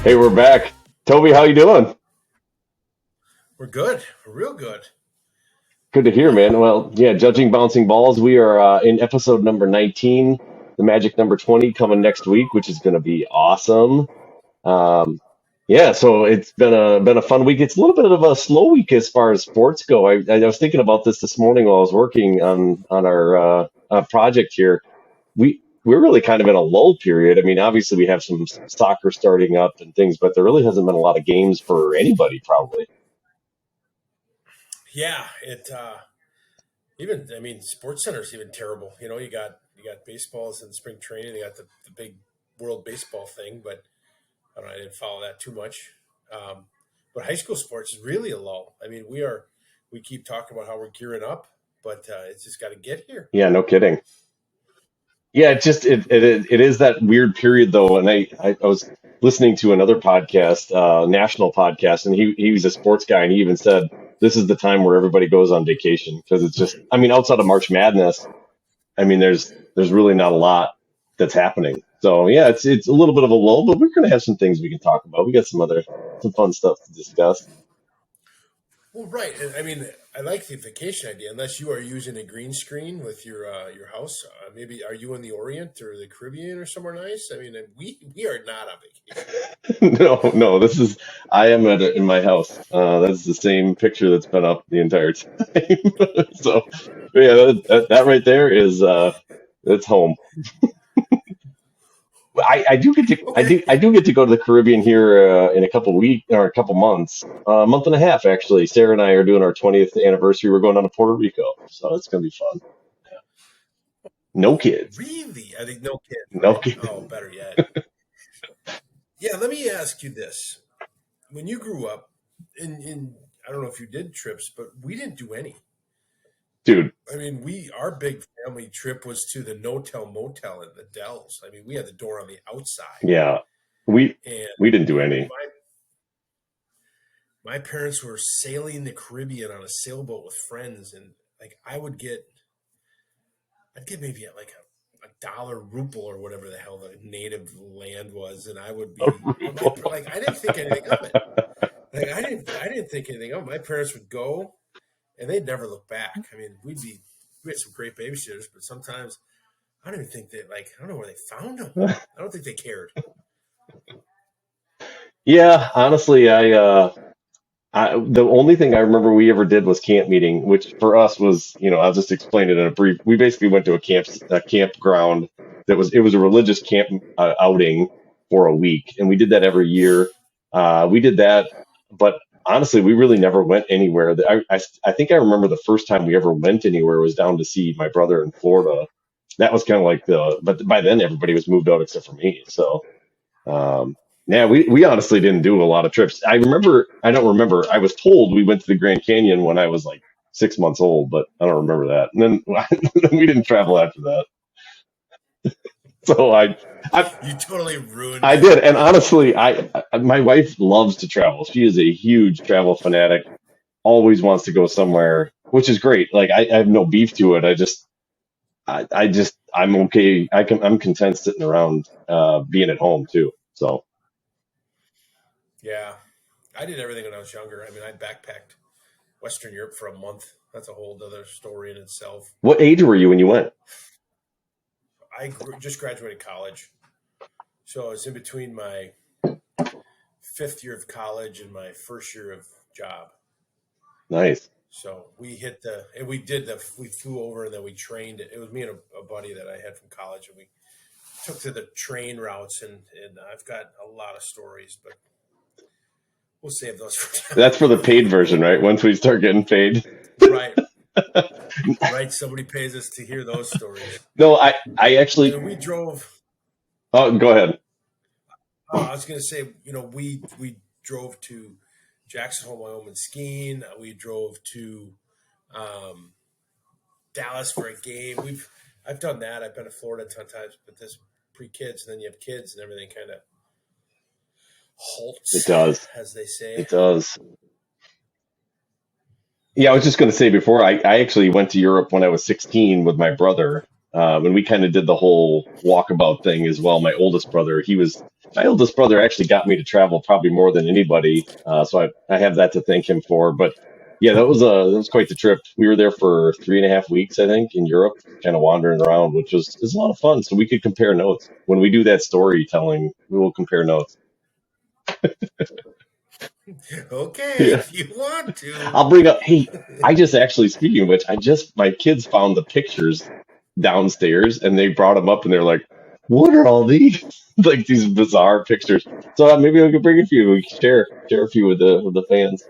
Hey, we're back. Toby, how you doing? We're good. We're real good. Good to hear, man. Well, yeah, judging bouncing balls, we are in episode number 19, the magic number 20 coming next week, which is going to be awesome. Um, yeah, so it's been a fun week. It's a little bit of a slow week as far as sports go. I was thinking about this morning while I was working on our project here. We're really kind of in a lull period. I mean, obviously we have some soccer starting up and things, but there really hasn't been a lot of games for anybody, probably. Yeah, it even I mean Sports Center's even terrible. You got baseballs in spring training. They got the big World Baseball thing, but I don't know, I didn't follow that too much. Um, but high school sports is really a lull. I mean, we keep talking about how we're gearing up, but it's just got to get here. Yeah, no kidding. Yeah, it is that weird period though, and I was listening to another podcast, national podcast, and he was a sports guy, and he even said this is the time where everybody goes on vacation because it's just, I mean, outside of March Madness, I mean, there's really not a lot that's happening. So yeah, it's a little bit of a lull, but we're gonna have some things we can talk about. We got some fun stuff to discuss. Well, right. And I mean, I like the vacation idea. Unless you are using a green screen with your house, maybe are you in the Orient or the Caribbean or somewhere nice? I mean, we are not on vacation. No, this is I am in my house. That's the same picture that's been up the entire time. So yeah, that right there is that's home. I do get to Okay. I do get to go to the Caribbean here in a couple weeks or a couple months, a month and a half actually. Sarah and I are doing our 20th anniversary. We're going down to Puerto Rico, so it's gonna be fun. No kids, Really? I think no kids, no right? kids. Oh, better yet. Yeah, let me ask you this. When you grew up, in I don't know if you did trips, but we didn't do any. Dude. I mean, our big family trip was to the no-tell motel in the Dells. I mean, we had the door on the outside, Yeah, we and we didn't do any. my parents were sailing the Caribbean on a sailboat with friends, and like I'd get maybe at like a dollar ruple or whatever the hell the native land was, and I would be, but like I didn't think anything of it. Like I didn't think anything of it. My parents would go, and they'd never look back. I mean, we had some great babysitters, but sometimes I don't even think they like I don't know where they found them. I don't think they cared. Yeah, honestly, the only thing I remember we ever did was camp meeting, which for us was, I'll just explain it in a brief. We basically went to a campground it was a religious camp outing for a week, and we did that every year. We did that, but honestly, we really never went anywhere. I think I remember the first time we ever went anywhere was down to see my brother in Florida. That was kind of like but by then everybody was moved out except for me. So yeah, we honestly didn't do a lot of trips. I don't remember. I was told we went to the Grand Canyon when I was like 6 months old, but I don't remember that. And then we didn't travel after that. So I, You totally ruined I it. did. And honestly, my wife loves to travel. She is a huge travel fanatic. Always wants to go somewhere, which is great. Like I have no beef to it. I'm okay. I'm content sitting around, being at home too. So Yeah, I did everything when I was younger. I mean, I backpacked Western Europe for a month. That's a whole other story in itself. what age were you when you went? Just graduated college, so I was in between my fifth year of college and my first year of job. Nice. So we flew over and then we trained. It was me and a buddy that I had from college, and we took to the train routes, and I've got a lot of stories, but we'll save those for down That's the for the paid road. version, right? Once we start getting paid. Right, right. Somebody pays us to hear those stories. No, I actually. And we drove. Oh, go ahead. I was going to say, we drove to Jackson Hole, Wyoming skiing. We drove to um, Dallas for a game. I've done that. I've been to Florida a ton of times, but this pre-kids, and then you have kids, and everything kind of It halts, does. as they say. It does. Yeah, I was just going to say before, I actually went to Europe when I was 16 with my brother. And we kind of did the whole walkabout thing as well. My oldest brother, my oldest brother actually got me to travel probably more than anybody. So I have that to thank him for. But yeah, that was quite the trip. We were there for 3.5 weeks, I think, in Europe, kind of wandering around, which was a lot of fun. So we could compare notes when we do that storytelling. We will compare notes. Okay, Yeah, if you want to. I'll bring up. Hey, I just actually speaking of which, my kids found the pictures downstairs and they brought them up and they're like, "What are all these?" Like these bizarre pictures. So maybe I could bring a few. We can share a few with the fans.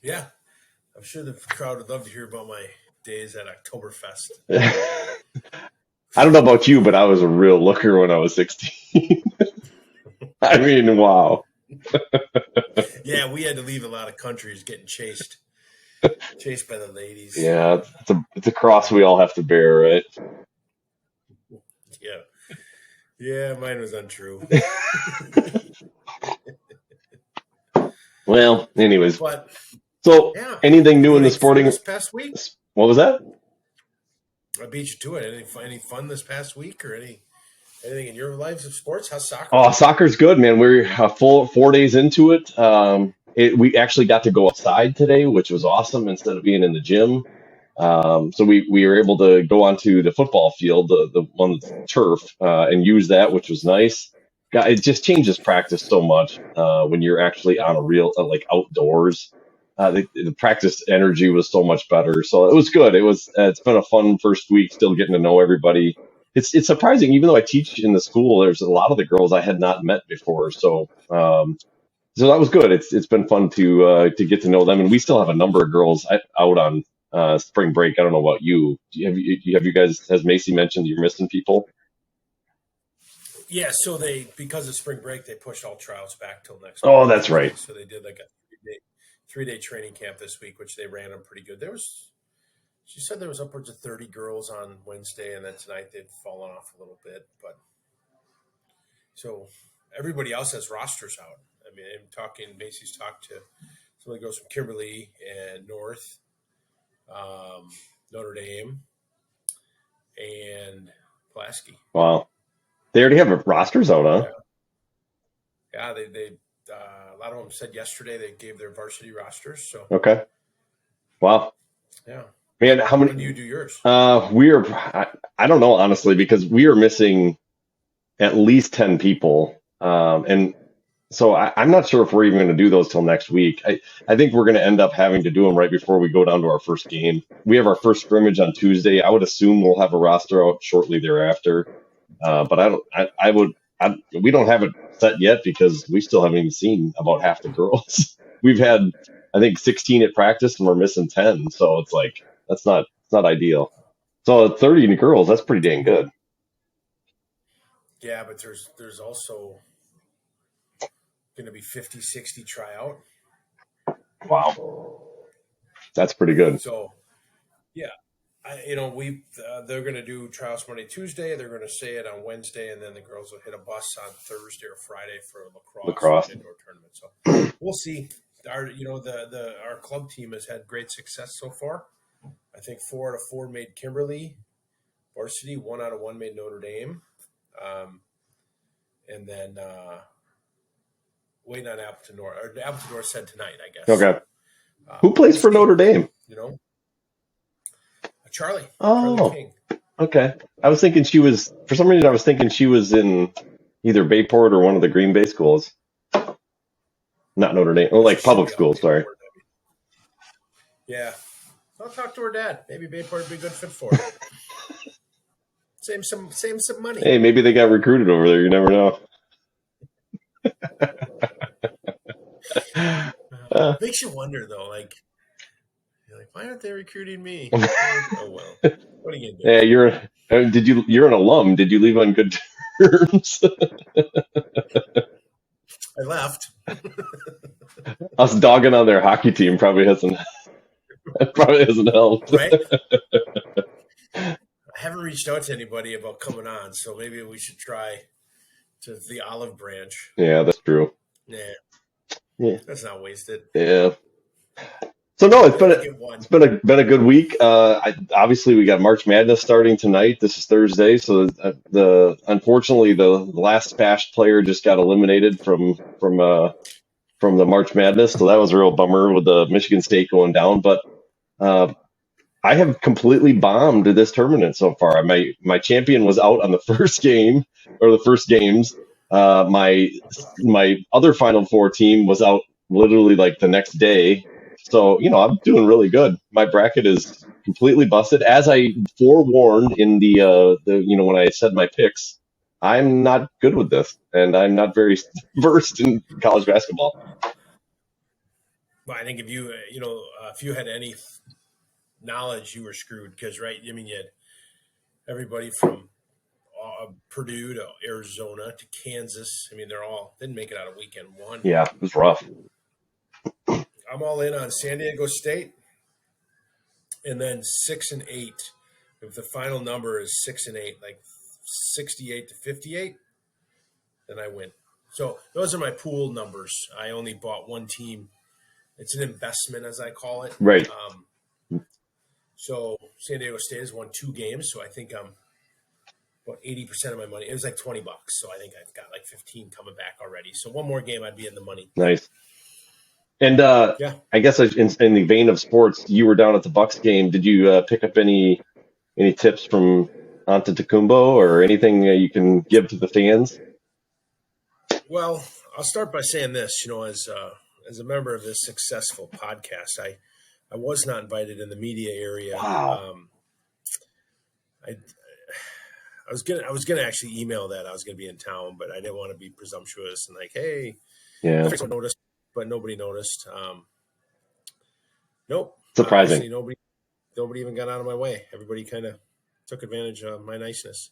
Yeah, I'm sure the crowd would love to hear about my days at Oktoberfest. I don't know about you, but I was a real looker when I was 16. I mean, wow. Yeah, we had to leave a lot of countries getting chased by the ladies. Yeah, it's a cross we all have to bear, right? Yeah, yeah, mine was untrue. Well, anyways, But so yeah, anything you new do in the anything fun sporting? this past week? What was that? I beat you to it. Any fun this past week or anything in your lives of sports? How's soccer Oh, going? soccer's good, man. We're full 4 days into it. We actually got to go outside today, which was awesome instead of being in the gym. So we were able to go onto the football field, the one that's turf, and use that, which was nice. It just changes practice so much when you're actually on a real like outdoors. The practice energy was so much better, so it was good. It's been a fun first week, still getting to know everybody. It's surprising, even though I teach in the school, there's a lot of the girls I had not met before. So that was good. It's been fun to get to know them, and we still have a number of girls out on spring break. I don't know about you. Have you guys? Has Macy mentioned you're missing people? Yeah, so because of spring break, they pushed all trials back till next Oh, Monday, that's Tuesday. right. So they did like a three day training camp this week, which they ran them pretty good. She said there was upwards of 30 girls on Wednesday, and then tonight they'd fallen off a little bit. But so everybody else has rosters out. I mean, Macy's talked to some of the girls from Kimberly and North, um, Notre Dame, and Pulaski. Wow, they already have rosters out, huh? Yeah, yeah. They a lot of them said yesterday they gave their varsity rosters. So Okay. Wow, yeah. man. How When do many? you do yours? I don't know honestly because we are missing at least 10 people, and so I'm not sure if we're even going to do those till next week. I think we're going to end up having to do them right before we go down to our first game. We have our first scrimmage on Tuesday. I would assume we'll have a roster out shortly thereafter. But I don't. I would. We don't have it set yet because we still haven't even seen about half the girls. We've had, I think, 16 at practice, and we're missing 10. So it's like it's not ideal. So 30 girls, that's pretty dang good. Yeah, but there's also going to be 50, 60 tryout. Wow, that's pretty good. So yeah, they're going to do trials Monday, Tuesday. They're going to say it on Wednesday, and then the girls will hit a bus on Thursday or Friday for a lacrosse Lacrosse. indoor tournament. So we'll see. Our club team has had great success so far. I think 4 out of 4 made Kimberly varsity. 1 out of 1 made Notre Dame, and then waiting on Appleton North. Or Appleton North said tonight, I guess. Okay. So Who plays we'll for see. Notre Dame? You know, Charlie Oh, King. okay. I was thinking she was, for some reason, I was thinking she was in either Bayport or one of the Green Bay schools. Not Notre Dame. Oh, She like should public be on schools, sorry. Bayport. Yeah. I'll talk to her dad. Maybe Bayport would be a good fit for her. Save some money. Hey, maybe they got recruited over there. You never know. Uh, Makes you wonder though, like you're like, why aren't they recruiting me? Oh well. What are you gonna do? yeah, you're an alum. Did you leave on good terms? I left. Us dogging on their hockey team probably hasn't helped. Right? I haven't reached out to anybody about coming on, so maybe we should try to the olive branch. Yeah, that's true. Yeah, Yeah. that's not wasted. Yeah. So no, I only get one. been a good week. Obviously we got March Madness starting tonight. This is Thursday, so the unfortunately the last fast player just got eliminated from the March Madness, so that was a real bummer with the Michigan State going down. But uh, I have completely bombed this tournament so far. My champion was out on the first game or the first games. My other Final Four team was out literally like the next day. So I'm doing really good. My bracket is completely busted. As I forewarned in the when I said my picks, I'm not good with this, and I'm not very versed in college basketball. Well, I think if if you had any knowledge, you were screwed because, right? I mean, you had everybody from Purdue to Arizona to Kansas. I mean, they're all didn't make it out of weekend one. Yeah, it was rough. I'm all in on San Diego State, and then 6-8. If the final number is 6-8, like 68-58, then I win. So those are my pool numbers. I only bought one team. It's an investment, as I call it. Right. So San Diego State has won 2 games, so I think I'm about 80% of my money. It was like $20, so I think I've got like 15 coming back already. So one more game, I'd be in the money. Nice. And Yeah. I guess in the vein of sports, you were down at the Bucks game. Did you pick up any tips from Antetokounmpo or anything you can give to the fans? Well, I'll start by saying this. As a member of this successful podcast, I was not invited in the media area. Wow. I was gonna actually email that I was gonna be in town, but I didn't want to be presumptuous and like, hey, Yeah. noticed, but nobody noticed. Nope. Surprising. Actually, nobody even got out of my way. Everybody kind of took advantage of my niceness.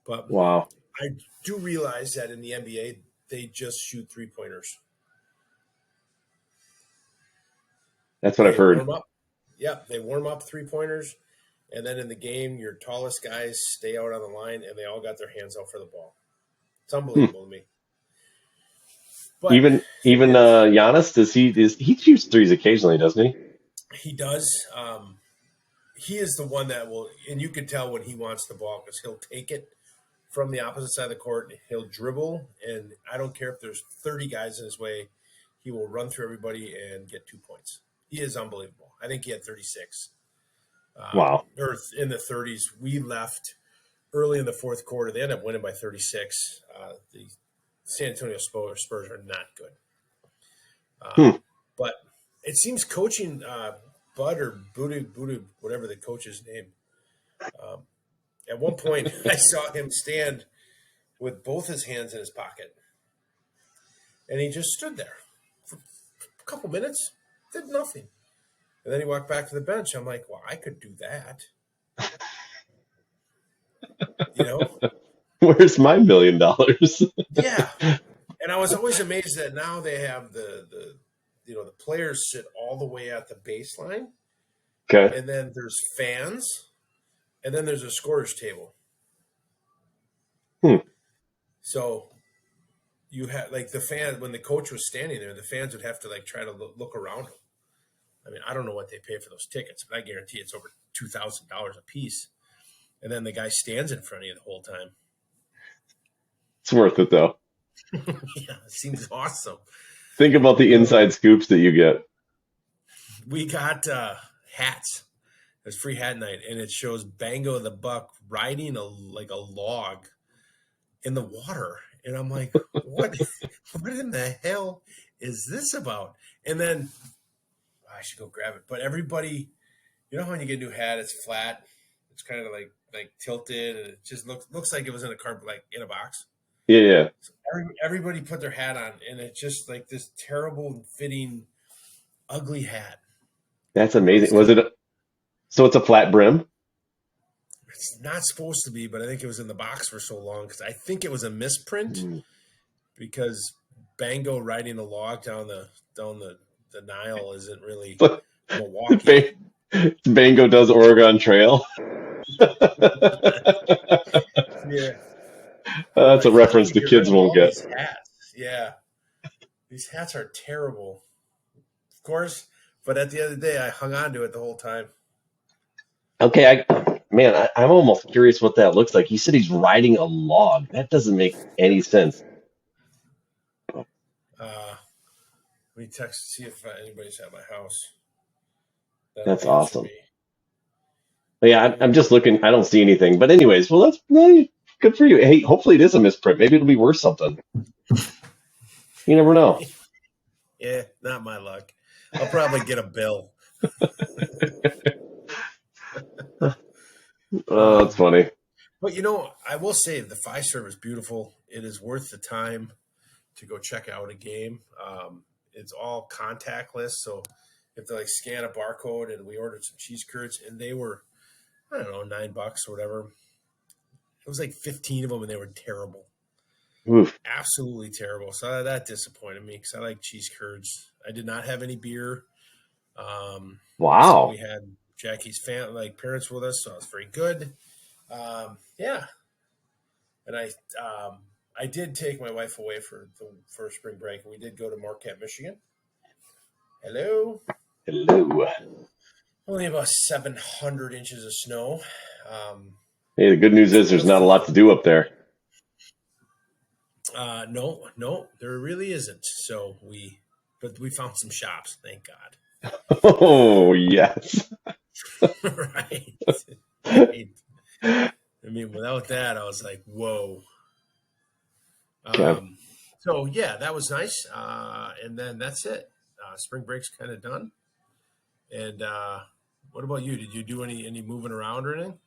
But Wow. I do realize that in the NBA, they just shoot 3-pointers. That's what I've heard. They warm up 3-pointers. And then in the game, your tallest guys stay out on the line, and they all got their hands out for the ball. It's unbelievable to me. But even Giannis, he shoots threes occasionally, doesn't he? He does. He is the one that will, and you can tell when he wants the ball because he'll take it from the opposite side of the court. He'll dribble, and I don't care if there's 30 guys in his way. He will run through everybody and get 2 points. He is unbelievable. I think he had 36. Wow. Or in the 30s. We left early in the fourth quarter. They ended up winning by 36. The San Antonio Spurs are not good. But it seems coaching Bud or Budu, whatever the coach's name, at one point I saw him stand with both his hands in his pocket. And he just stood there for a couple minutes, did nothing. And then he walked back to the bench. I'm like, well, I could do that. Where's my $1 million? Yeah. And I was always amazed that now they have the players sit all the way at the baseline. Okay. And then there's fans. And then there's a scorer's table. So you had like the fans, when the coach was standing there, the fans would have to like try to look around him. I mean, I don't know what they pay for those tickets, but I guarantee it's over $2,000 a piece. And then the guy stands in front of you the whole time. It's worth it, though. Yeah, it seems awesome. Think about the inside scoops that you get. We got hats. It was free hat night, and it shows Bango the Buck riding a log in the water. And I'm like, what in the hell is this about? And then I should go grab it. But everybody, you know how when you get a new hat, it's flat, it's kind of like tilted, and it just looks like it was in a cardboard, like in a box. Yeah. So everybody put their hat on, and it's just like this terrible fitting, ugly hat. That's amazing. So it's a flat brim? It's not supposed to be, but I think it was in the box for so long because I think it was a misprint because Bango riding a log down the Nile isn't really Milwaukee. Bango does Oregon Trail. Yeah. That's a reference the kids won't get. These hats. Yeah. These hats are terrible. Of course, But at the end of the day, I hung on to it the whole time. Okay, I'm almost curious what that looks like. He said he's riding a log. That doesn't make any sense. Let me text see if anybody's at my house. That'll That's answer awesome. me. But yeah, I'm just looking. I don't see anything. But anyways, well, that's good for you. Hey, hopefully it is a misprint. Maybe it'll be worth something. You never know. Yeah, not my luck. I'll probably get a bill. Oh, that's funny. But I will say the Fiserv is beautiful. It is worth the time to go check out a game. It's all contactless, so if they scan a barcode, and we ordered some cheese curds, and they were, I don't know, $9 or whatever. It was like 15 of them, and they were terrible. Oof. Absolutely terrible. So that disappointed me because I like cheese curds. I did not have any beer. So Wow. we had Jackie's parents with us, so it was very good. Yeah, and I did take my wife away for spring break. We did go to Marquette, Michigan. Hello. Hello. Only about 700 inches of snow. Hey, the good news is there's not a lot to do up there. No, there really isn't. So but we found some shops, thank God. Oh, yes. Right. I mean, without that, I was like, whoa. So yeah, that was nice. And then that's it. Spring break's kind of done. And what about you? Did you do any moving around or anything?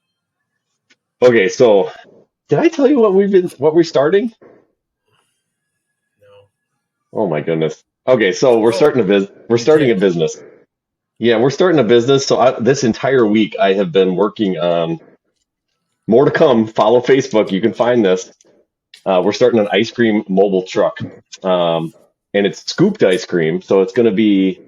Okay, so did I tell you what we're starting? No. Oh my goodness. Okay, so we're Oh, starting a did. business. Yeah, we're starting a business. So this entire week I have been working on more to come. Follow Facebook. You can find this. We're starting an ice cream mobile truck, and it's scooped ice cream. So it's going to be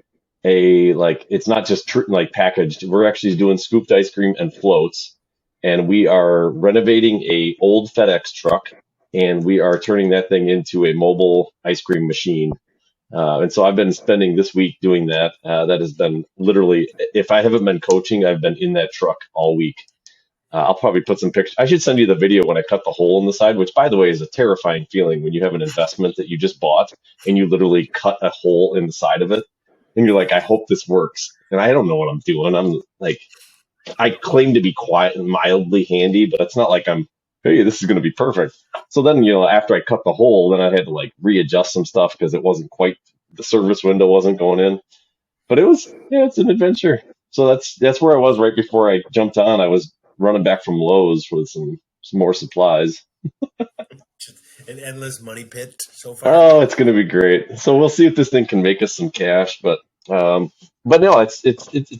it's not just packaged. We're actually doing scooped ice cream and floats, and we are renovating a old FedEx truck, and we are turning that thing into a mobile ice cream machine. And so I've been spending this week doing that. That has been literally, if I haven't been coaching, I've been in that truck all week. I'll probably put some pictures. I should send you the video when I cut the hole in the side, which, by the way, is a terrifying feeling when you have an investment that you just bought and you literally cut a hole in the side of it. And you're like, I hope this works. And I don't know what I'm doing. I'm like, I claim to be quiet and mildly handy, but it's not like I'm, hey, this is going to be perfect. So then, after I cut the hole, then I had to readjust some stuff because it wasn't quite, the service window wasn't going in. But it's an adventure. So that's where I was right before I jumped on. I was running back from Lowe's with some more supplies. Just an endless money pit so far. Oh, it's going to be great. So we'll see if this thing can make us some cash. But no, it's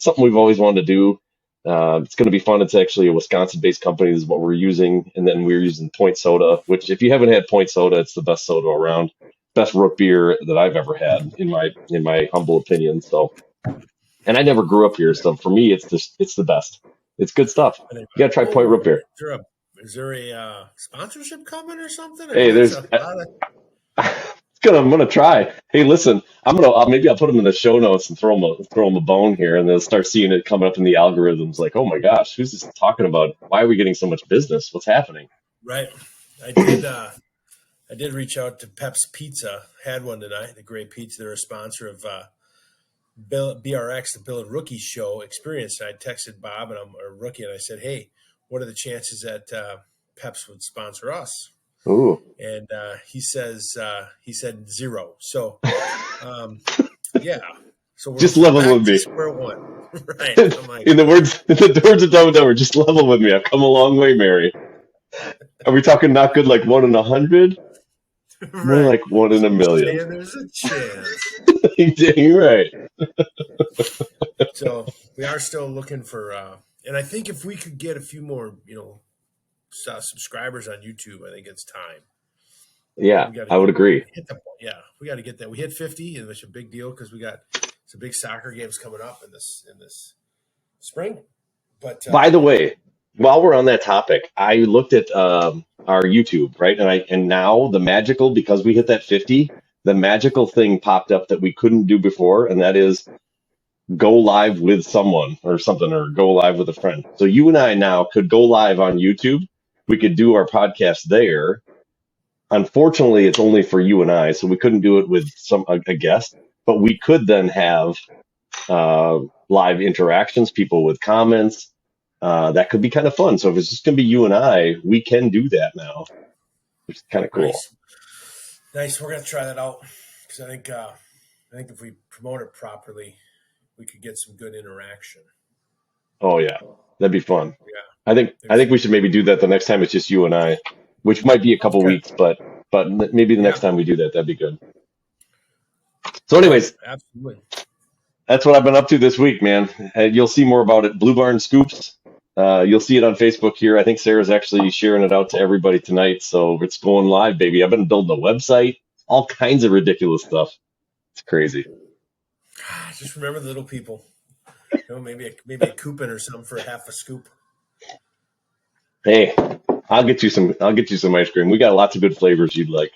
something we've always wanted to do. It's going to be fun. It's actually a Wisconsin-based company is what we're using, and then we're using Point Soda, which if you haven't had Point Soda, it's the best soda around, best root beer that I've ever had in my humble opinion. So, and I never grew up here, so for me, it's the best. It's good stuff. You got to try Point root beer. Is there a sponsorship coming or something? Hey, I'm gonna try. Hey, listen, maybe I'll put them in the show notes and throw them a bone here, and they'll start seeing it coming up in the algorithms. Like, oh my gosh, who's this talking about? Why are we getting so much business? What's happening? Right. I did reach out to Pep's Pizza. Had one tonight. The great pizza. They're a sponsor of BRX, the Bill and Rookie Show Experience. And I texted Bob, and I'm a rookie, and I said, hey, what are the chances that Peps would sponsor us? Ooh. And he said 0. So, yeah. So we're just level back with me. to square one, right? In the words of Dumb and Dumber, just level with me. I've come a long way, Mary. Are we talking not good like 1 in 100? Right. More like 1 in a million. And there's a chance. Dang right. So we are still looking for, and I think if we could get a few more, subscribers on YouTube, I think it's time. Yeah, I would agree. We got to get that. We hit 50, and it's a big deal because we got some big soccer games coming up in this spring. But by the way, while we're on that topic, I looked at our YouTube, right? And now because we hit that 50, the magical thing popped up that we couldn't do before, and that is go live with someone or something, or go live with a friend. So you and I now could go live on YouTube. We could do our podcast there. Unfortunately, it's only for you and I, so we couldn't do it with a guest. But we could then have live interactions, people with comments. That could be kind of fun. So if it's just going to be you and I, we can do that now, which is kind of cool. Nice. We're gonna try that out because I think if we promote it properly, we could get some good interaction. Oh yeah, that'd be fun. Yeah. I think we should maybe do that the next time it's just you and I, which might be a couple Okay. weeks, but maybe the next Yeah. time we do that, that'd be good. So, anyways, Absolutely. that's what I've been up to this week, man. You'll see more about it. Blue Barn Scoops. You'll see it on Facebook here. I think Sarah's actually sharing it out to everybody tonight, so it's going live, baby. I've been building a website, all kinds of ridiculous stuff. It's crazy. Just remember the little people. Maybe a coupon or something for half a scoop. Hey, I'll get you some ice cream. We got lots of good flavors you'd like.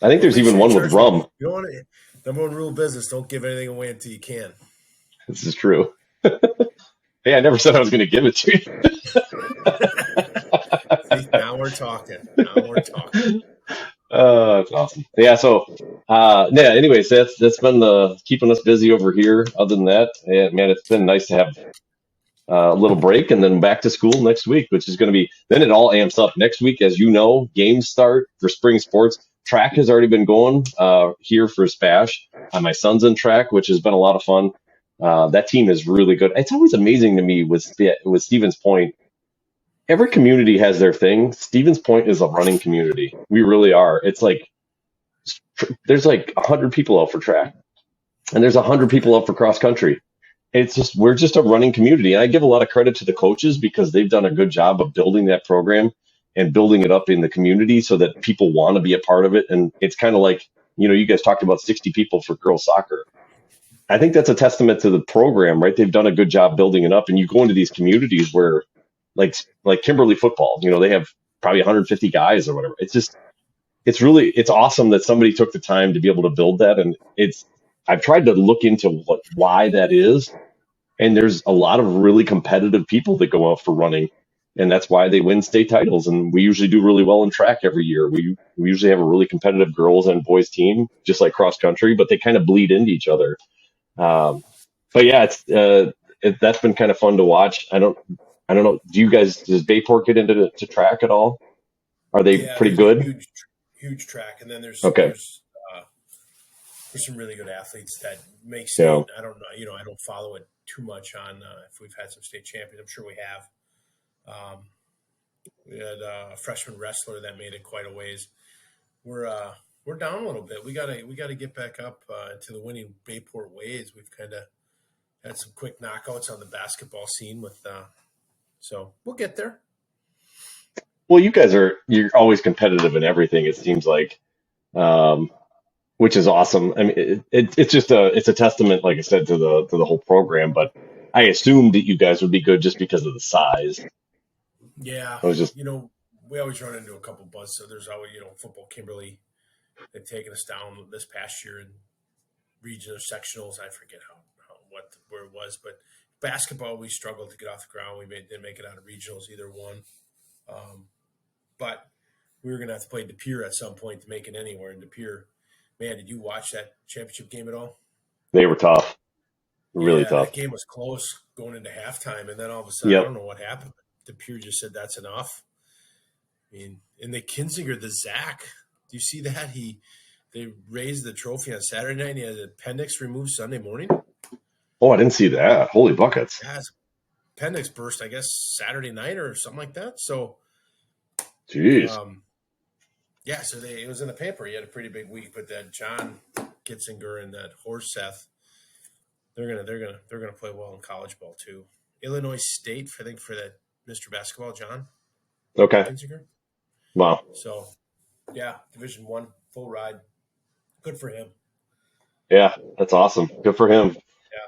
I think there's even one with rum. You don't want to. Number one rule of business: don't give anything away until you can. This is true. Hey, I never said I was going to give it to you. See, now we're talking. That's awesome. Yeah. So, Anyways, that's been keeping us busy over here. Other than that, yeah, man, it's been nice to have a little break and then back to school next week, which is going to be. Then it all amps up next week, as you know. Games start for spring sports. Track has already been going here for Spash. My son's in track, which has been a lot of fun. That team is really good. It's always amazing to me with Stevens Point. Every community has their thing. Stevens Point is a running community. We really are. It's like there's like 100 people out for track, and there's 100 people out for cross country. It's just we're just a running community, and I give a lot of credit to the coaches because they've done a good job of building that program and building it up in the community so that people want to be a part of it. And it's kind of like you guys talked about 60 people for girls soccer. I think that's a testament to the program, right? They've done a good job building it up, and you go into these communities where, like Kimberly football, they have probably 150 guys or whatever. It's awesome that somebody took the time to be able to build that, and I've tried to look into why that is, and there's a lot of really competitive people that go out for running, and that's why they win state titles. And we usually do really well in track every year. We usually have a really competitive girls and boys team, just like cross country, but they kind of bleed into each other. But yeah, that's been kind of fun to watch. I don't know. Does Bayport get into track at all? Are they pretty good? Huge track, and then there's Okay. there's some really good athletes that make state. Yeah. I don't know. I don't follow it too much on if we've had some state champions. I'm sure we have. We had a freshman wrestler that made it quite a ways. We're down a little bit. We gotta get back up to the winning Bayport ways. We've kind of had some quick knockouts on the basketball scene so we'll get there. Well, you're always competitive in everything. It seems like, which is awesome. I mean, it's just it's a testament, like I said, to the whole program. But I assumed that you guys would be good just because of the size. Yeah, I was just we always run into a couple buzz. So there's always football Kimberly. They've taken us down this past year in regional sectionals. I forget where it was, but basketball we struggled to get off the ground. Didn't make it out of regionals either one. But we were going to have to play De Pere at some point to make it anywhere. And De Pere, man, did you watch that championship game at all? They were tough, really tough. That game was close going into halftime, and then all of a sudden, Yep. I don't know what happened. De Pere just said that's enough. I mean, and the Kinzinger, the Zach, do you see that? They raised the trophy on Saturday night, and he had the appendix removed Sunday morning. Oh, I didn't see that. Holy buckets! Yeah, his appendix burst, I guess, Saturday night or something like that. So, jeez. So it was in the paper. He had a pretty big week, but that John Kitzinger and that Horseth, they're gonna play well in college ball too. Illinois State, I think, for that Mr. Basketball, John. Okay. Kitzinger. Wow. So, yeah, Division I, full ride. Good for him. Yeah, that's awesome. Good for him. Yeah.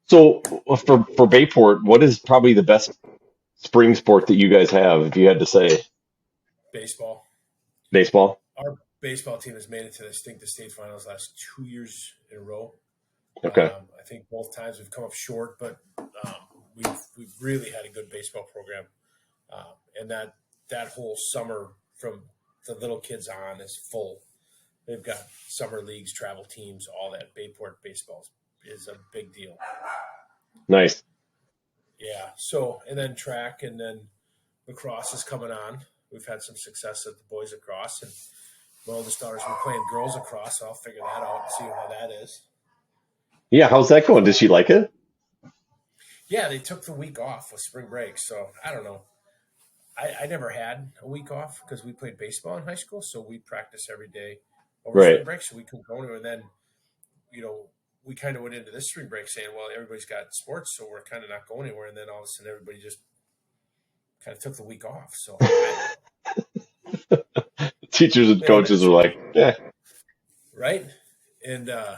So for Bayport, what is probably the best spring sport that you guys have, if you had to say? Baseball. Baseball? Our baseball team has made it to the state finals last 2 years in a row. Okay. I think both times we've come up short, but we've really had a good baseball program, and that whole summer from the little kids on is full. They've got summer leagues, travel teams, all that. Bayport baseball is a big deal. Nice. Yeah. So, and then track, and then lacrosse is coming on. We've had some success at the boys lacrosse, and my oldest daughter's been playing girls lacrosse. So I'll figure that out and see how that is. Yeah. How's that going? Does she like it? Yeah, they took the week off with spring break, so I don't know. I never had a week off because we played baseball in high school, so we practiced every day over Right. spring break, so we couldn't go anywhere. And then, you know, we kind of went into this spring break saying, well, everybody's got sports, so we're kind of not going anywhere. And then all of a sudden, everybody just kind of took the week off. So I don't know. Teachers and Maybe coaches that's are like, yeah. right. And I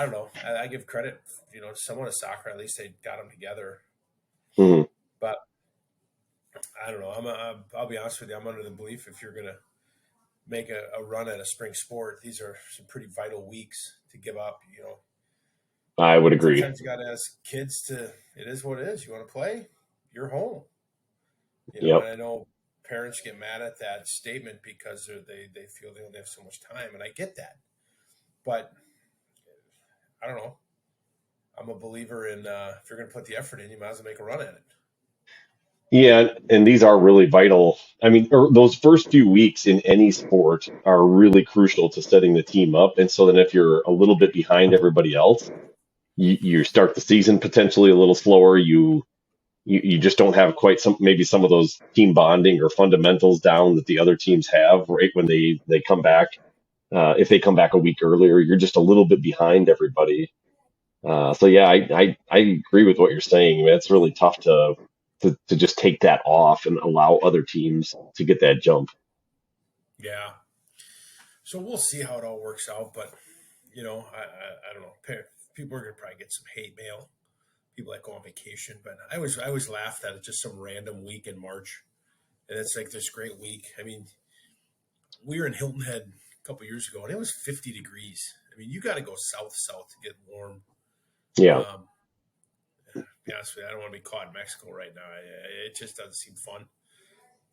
don't know. I give credit, to someone at soccer. At least they got them together. Mhm. But I don't know. I'll be honest with you. I'm under the belief if you're going to make a run at a spring sport, these are some pretty vital weeks to give up. I would agree. Sometimes you got to ask kids to. It is what it is. You want to play, you're home. And Yep. I know parents get mad at that statement because they feel they only have so much time, and I get that. But I don't know. I'm a believer in if you're going to put the effort in, you might as well make a run at it. Yeah, and these are really vital. I mean, those first few weeks in any sport are really crucial to setting the team up. And so then if you're a little bit behind everybody else, you start the season potentially a little slower. You just don't have quite maybe some of those team bonding or fundamentals down that the other teams have right when they come back. If they come back a week earlier, you're just a little bit behind everybody. So yeah, I agree with what you're saying. It's really tough to just take that off and allow other teams to get that jump. Yeah. So we'll see how it all works out. But I don't know. People are going to probably get some hate mail. People that go on vacation, but I always laughed at it. Just some random week in March, and it's like this great week. I mean, we were in Hilton Head a couple years ago, and it was 50 degrees. I mean, you got to go south to get warm. Yeah. Um, to be honest with you, I don't want to be caught in Mexico right now. It just doesn't seem fun.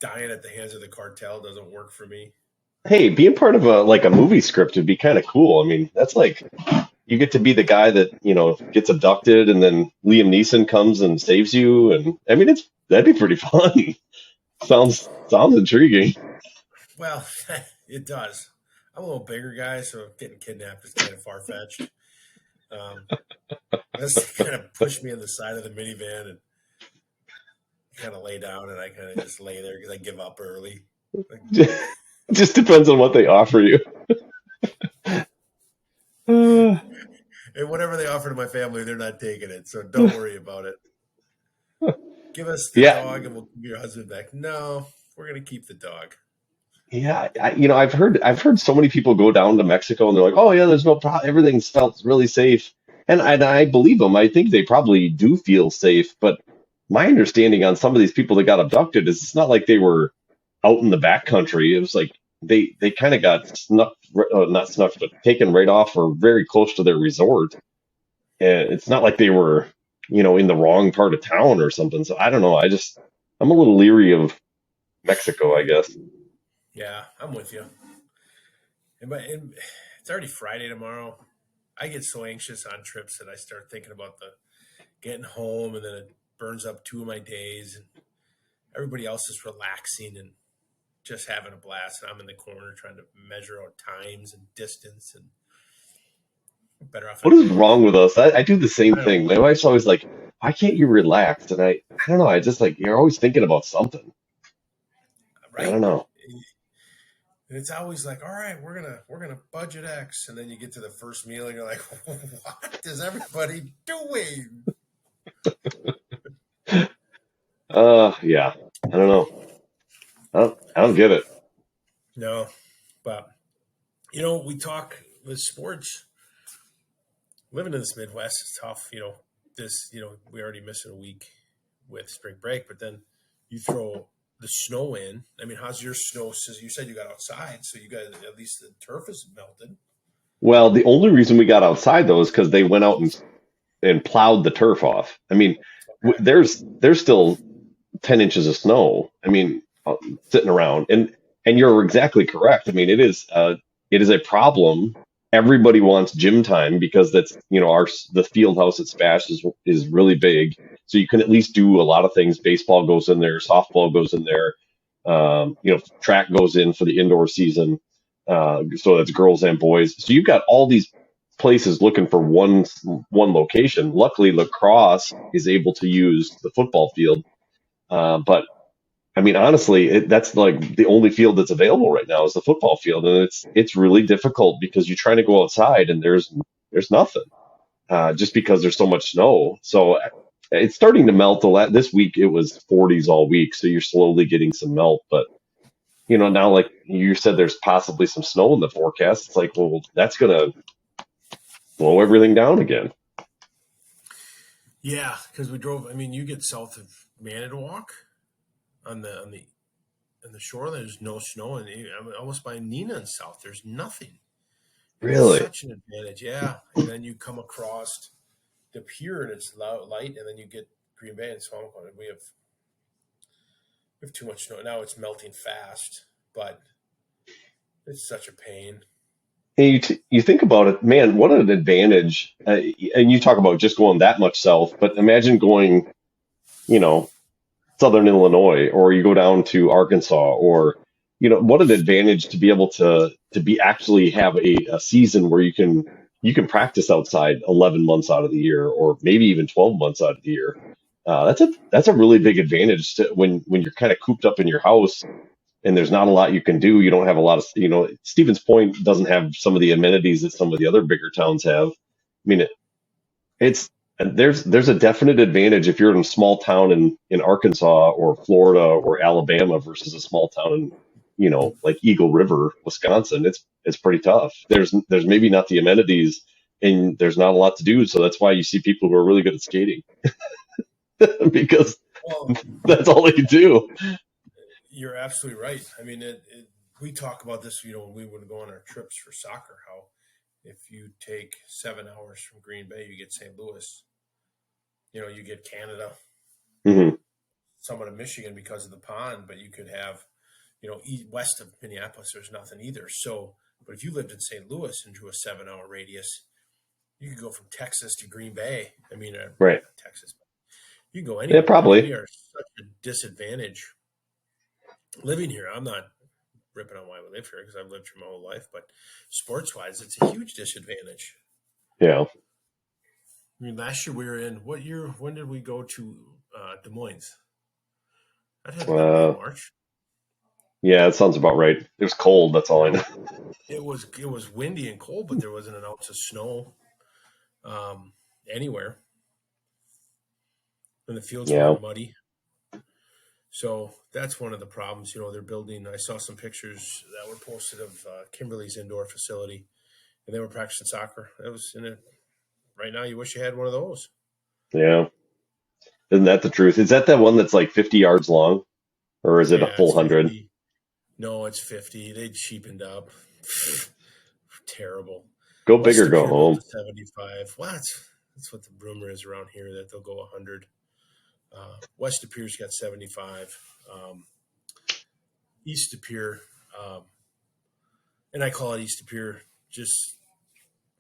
Dying at the hands of the cartel doesn't work for me. Hey, being part of a movie script would be kind of cool. I mean, that's like you get to be the guy that, gets abducted and then Liam Neeson comes and saves you. And I mean, that'd be pretty fun. Sounds intriguing. Well, it does. I'm a little bigger guy, so getting kidnapped is kind of far fetched. Um, This kind of pushed me in the side of the minivan and kind of lay down, and I kind of just lay there because I give up early. Like, Just depends on what they offer you. Uh, and whatever they offer to my family, they're not taking it. So don't worry about it. Give us the yeah, dog, and we'll give your husband back. No, we're gonna keep the dog. yeah. I've heard so many people go down to Mexico and they're like, oh yeah, there's no problem. Everything's felt really safe, and I believe them. I think they probably do feel safe, but my understanding on some of these people that got abducted is it's not like they were out in the back country. It was like they kind of got snuffed, not snuffed, but taken right off or very close to their resort. And it's not like they were, in the wrong part of town or something. So I don't know. I'm a little leery of Mexico, I guess. Yeah, I'm with you. And it's already Friday tomorrow. I get so anxious on trips that I start thinking about the getting home, and then it burns up 2 of my days, and everybody else is relaxing and just having a blast, and I'm in the corner trying to measure out times and distance, and better off at What is home. wrong with us? I do the same I don't thing. know, My wife's always like, why can't you relax? And I don't know. I just like, you're always thinking about something. I don't right? know. And it's always like, all right, we're gonna budget X, and then you get to the first meal, and you're like, what is everybody doing? Yeah. I don't know. I don't get it. No, but we talk with sports. Living in this Midwest is tough. We already missed a week with spring break, but then you throw the snow in. I mean, how's your snow? Since you said you got outside, so you got at least the turf is melted. Well, the only reason we got outside though is because they went out and plowed the turf off. I mean, Okay. there's still 10 inches of snow. I mean, sitting around, and you're exactly correct. I mean, it is a problem. Everybody wants gym time because that's, the field house at Spash is really big, so you can at least do a lot of things. Baseball goes in there, softball goes in there, track goes in for the indoor season. So that's girls and boys. So you've got all these places looking for one location. Luckily, lacrosse is able to use the football field, but I mean, honestly, that's like the only field that's available right now is the football field, and it's really difficult because you're trying to go outside and there's nothing, just because there's so much snow. So it's starting to melt. This week it was 40s all week, so you're slowly getting some melt. But now, like you said, there's possibly some snow in the forecast. It's like, well, that's gonna blow everything down again. Yeah, because we drove. I mean, you get south of Manitowoc on the shore. There's no snow, and I'm almost by Neenah south. There's nothing, and it's Really? such an advantage. Yeah, and then you come across the pier, and it's light, and then you get Green Bay and Swampcott. And we have too much snow now. It's melting fast, but it's such a pain. And you think about it, man, what an advantage. And you talk about just going that much south, but imagine going, you know, southern Illinois, or you go down to Arkansas, or what an advantage to be able to be actually have a season where you can practice outside 11 months out of the year, or maybe even 12 months out of the year. That's a really big advantage to when you're kind of cooped up in your house and there's not a lot you can do. You don't have a lot of, Stevens Point doesn't have some of the amenities that some of the other bigger towns have. I mean, it's there's a definite advantage if you're in a small town in Arkansas or Florida or Alabama versus a small town in, like Eagle River, Wisconsin. It's pretty tough. There's maybe not the amenities and there's not a lot to do. So that's why you see people who are really good at skating because Well, that's all they do. you're absolutely right. I mean, we talk about this, when we would go on our trips for soccer, how if you take 7 hours from Green Bay, you get St. Louis, you get Canada, Hmm. somewhat of Michigan because of the pond, but you could have, west of Minneapolis, there's nothing either. So, but if you lived in St. Louis and drew a 7 hour radius, you could go from Texas to Green Bay. I mean, Right. not Texas, but you can go Yeah, anywhere. I mean, we probably. are such a disadvantage living here. I'm not ripping on why we live here because I've lived here my whole life, but sports wise, it's a huge disadvantage. Yeah. I mean, last year we were in what year? When did we go to Des Moines? That had to been late Uh, March. yeah, it sounds about right. It was cold. That's all I know. It was windy and cold, but there wasn't an ounce of snow um, anywhere, and the fields Yeah. weren't muddy. So that's one of the problems. They're building. I saw some pictures that were posted of Kimberly's indoor facility, and they were practicing soccer. That was in it. Right now, you wish you had one of those. Yeah. Isn't that the truth? Is that one that's like 50 yards long, or is it a Yeah, full it's 100? 50. No, it's 50. They cheapened up. Terrible. Go big West or De go Pere built home. a 75. Well, that's what the rumor is around here that they'll go 100. West De Pere's got 75. East De Pere, um, and I call it East De Pere, just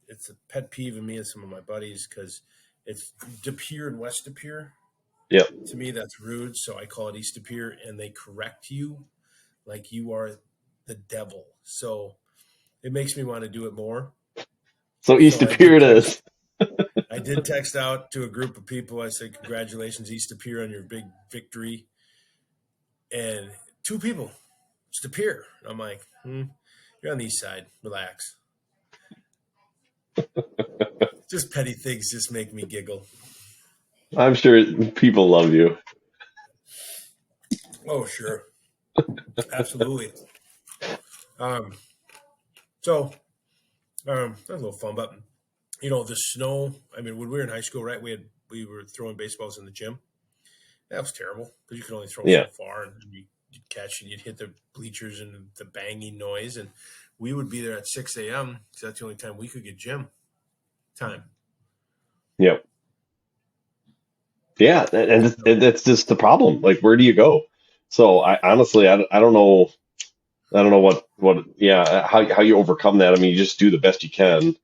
it's a pet peeve of me and some of my buddies because it's De Pere and West De Pere. Yep. To me, that's rude. So I call it East De Pere, and they correct you like you are the devil. So it makes me want to do it more. So East So of Pier it is. I did text out to a group of people. I said, "Congratulations, East De Pere, on your big victory." And two people, it's De Pere. I'm like, you're on the east side. Relax. Just petty things just make me giggle. I'm sure people love you. Oh, sure, absolutely. Um, so that's a little fun, but the snow. I mean, when we were in high school, right? We were throwing baseballs in the gym. That was terrible because you could only throw Yeah. so far, and you'd catch and you'd hit the bleachers and the banging noise, and we would be there at 6 a.m. because that's the only time we could get gym time. Yep. Yeah, and that's just the problem. Like, where do you go? So I honestly, I don't know. I don't know yeah, how you overcome that. I mean, you just do the best you can.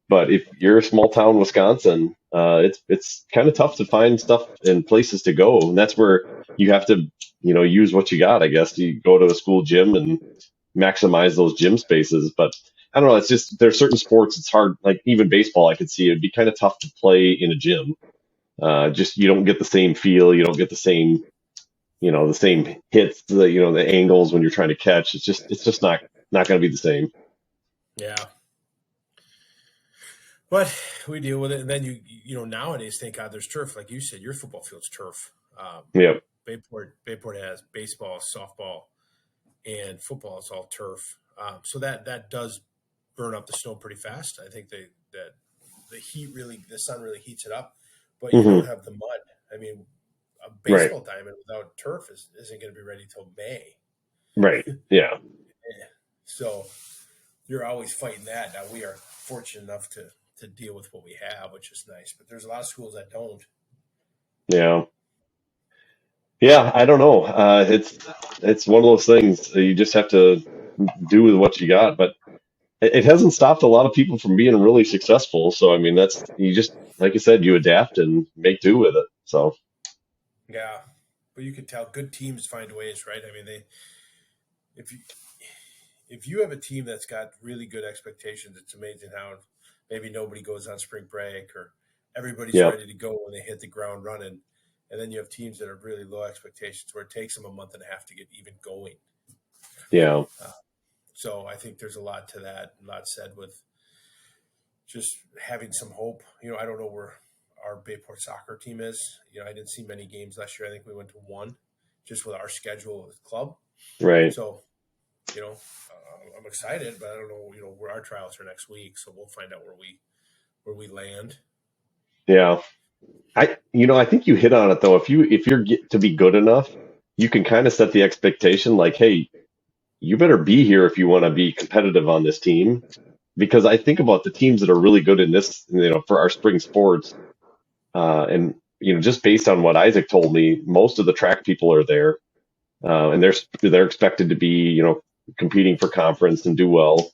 But if you're a small town Wisconsin, it's kind of tough to find stuff and places to go, and that's where you have to, use what you got. I guess you go to a school gym and maximize those gym spaces. But I don't know. It's just there's certain sports it's hard. Like even baseball, I could see it'd be kind of tough to play in a gym. Just you don't get the same feel. You don't get the same hits. The angles when you're trying to catch. It's just not going to be the same. Yeah. But we deal with it, and then nowadays, thank God, there's turf. Like you said, your football field's turf. Yep. Bayport has baseball, softball, and football is all turf. So that does burn up the snow pretty fast. I think that the sun really heats it up, but you Hmm. don't have the mud. I mean, a Right. baseball diamond without turf isn't going to be ready till May. Right. Yeah. So you're always fighting that. Now we are fortunate enough to deal with what we have, which is nice. But there's a lot of schools that don't. Yeah. Yeah, I don't know. It's one of those things that you just have to do with what you got, but it hasn't stopped a lot of people from being really successful. So I mean, that's you just like you said, you adapt and make do with it. So Yeah, but you can tell good teams find ways, right? I mean, if you if you have a team that's got really good expectations, it's amazing how maybe nobody goes on spring break or everybody's yeah, ready to go when they hit the ground running. And then you have teams that are really low expectations where it takes them a month and a half to get even going. yeah, Uh, so I think there's a lot to that, a lot said with just having some hope. I don't know where our Bayport soccer team is. I didn't see many games last year. I think we went to one just with our schedule with the club. right, So I'm excited, but I don't know, where our trials are next week, so we'll find out where we land. yeah. I think you hit on it though. If you're get to be good enough, you can kind of set the expectation like, hey, you better be here if you want to be competitive on this team. Because I think about the teams that are really good in this, for our spring sports. And just based on what Isaac told me, most of the track people are there, and they're expected to be, competing for conference and do well.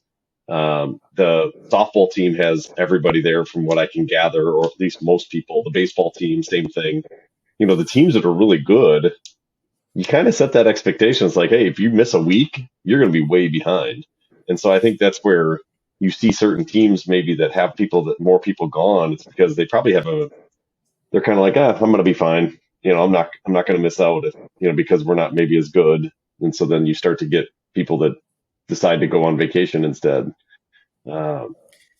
The softball team has everybody there, from what I can gather, or at least most people. The baseball team, same thing. The teams that are really good, you kind of set that expectation. It's like, hey, if you miss a week, you're going to be way behind. And so I think that's where you see certain teams maybe that have more people gone. It's because they probably they're kind of like, I'm going to be fine. I'm not going to miss out if, because we're not maybe as good. And so then you start to get people that decide to go on vacation instead. Um,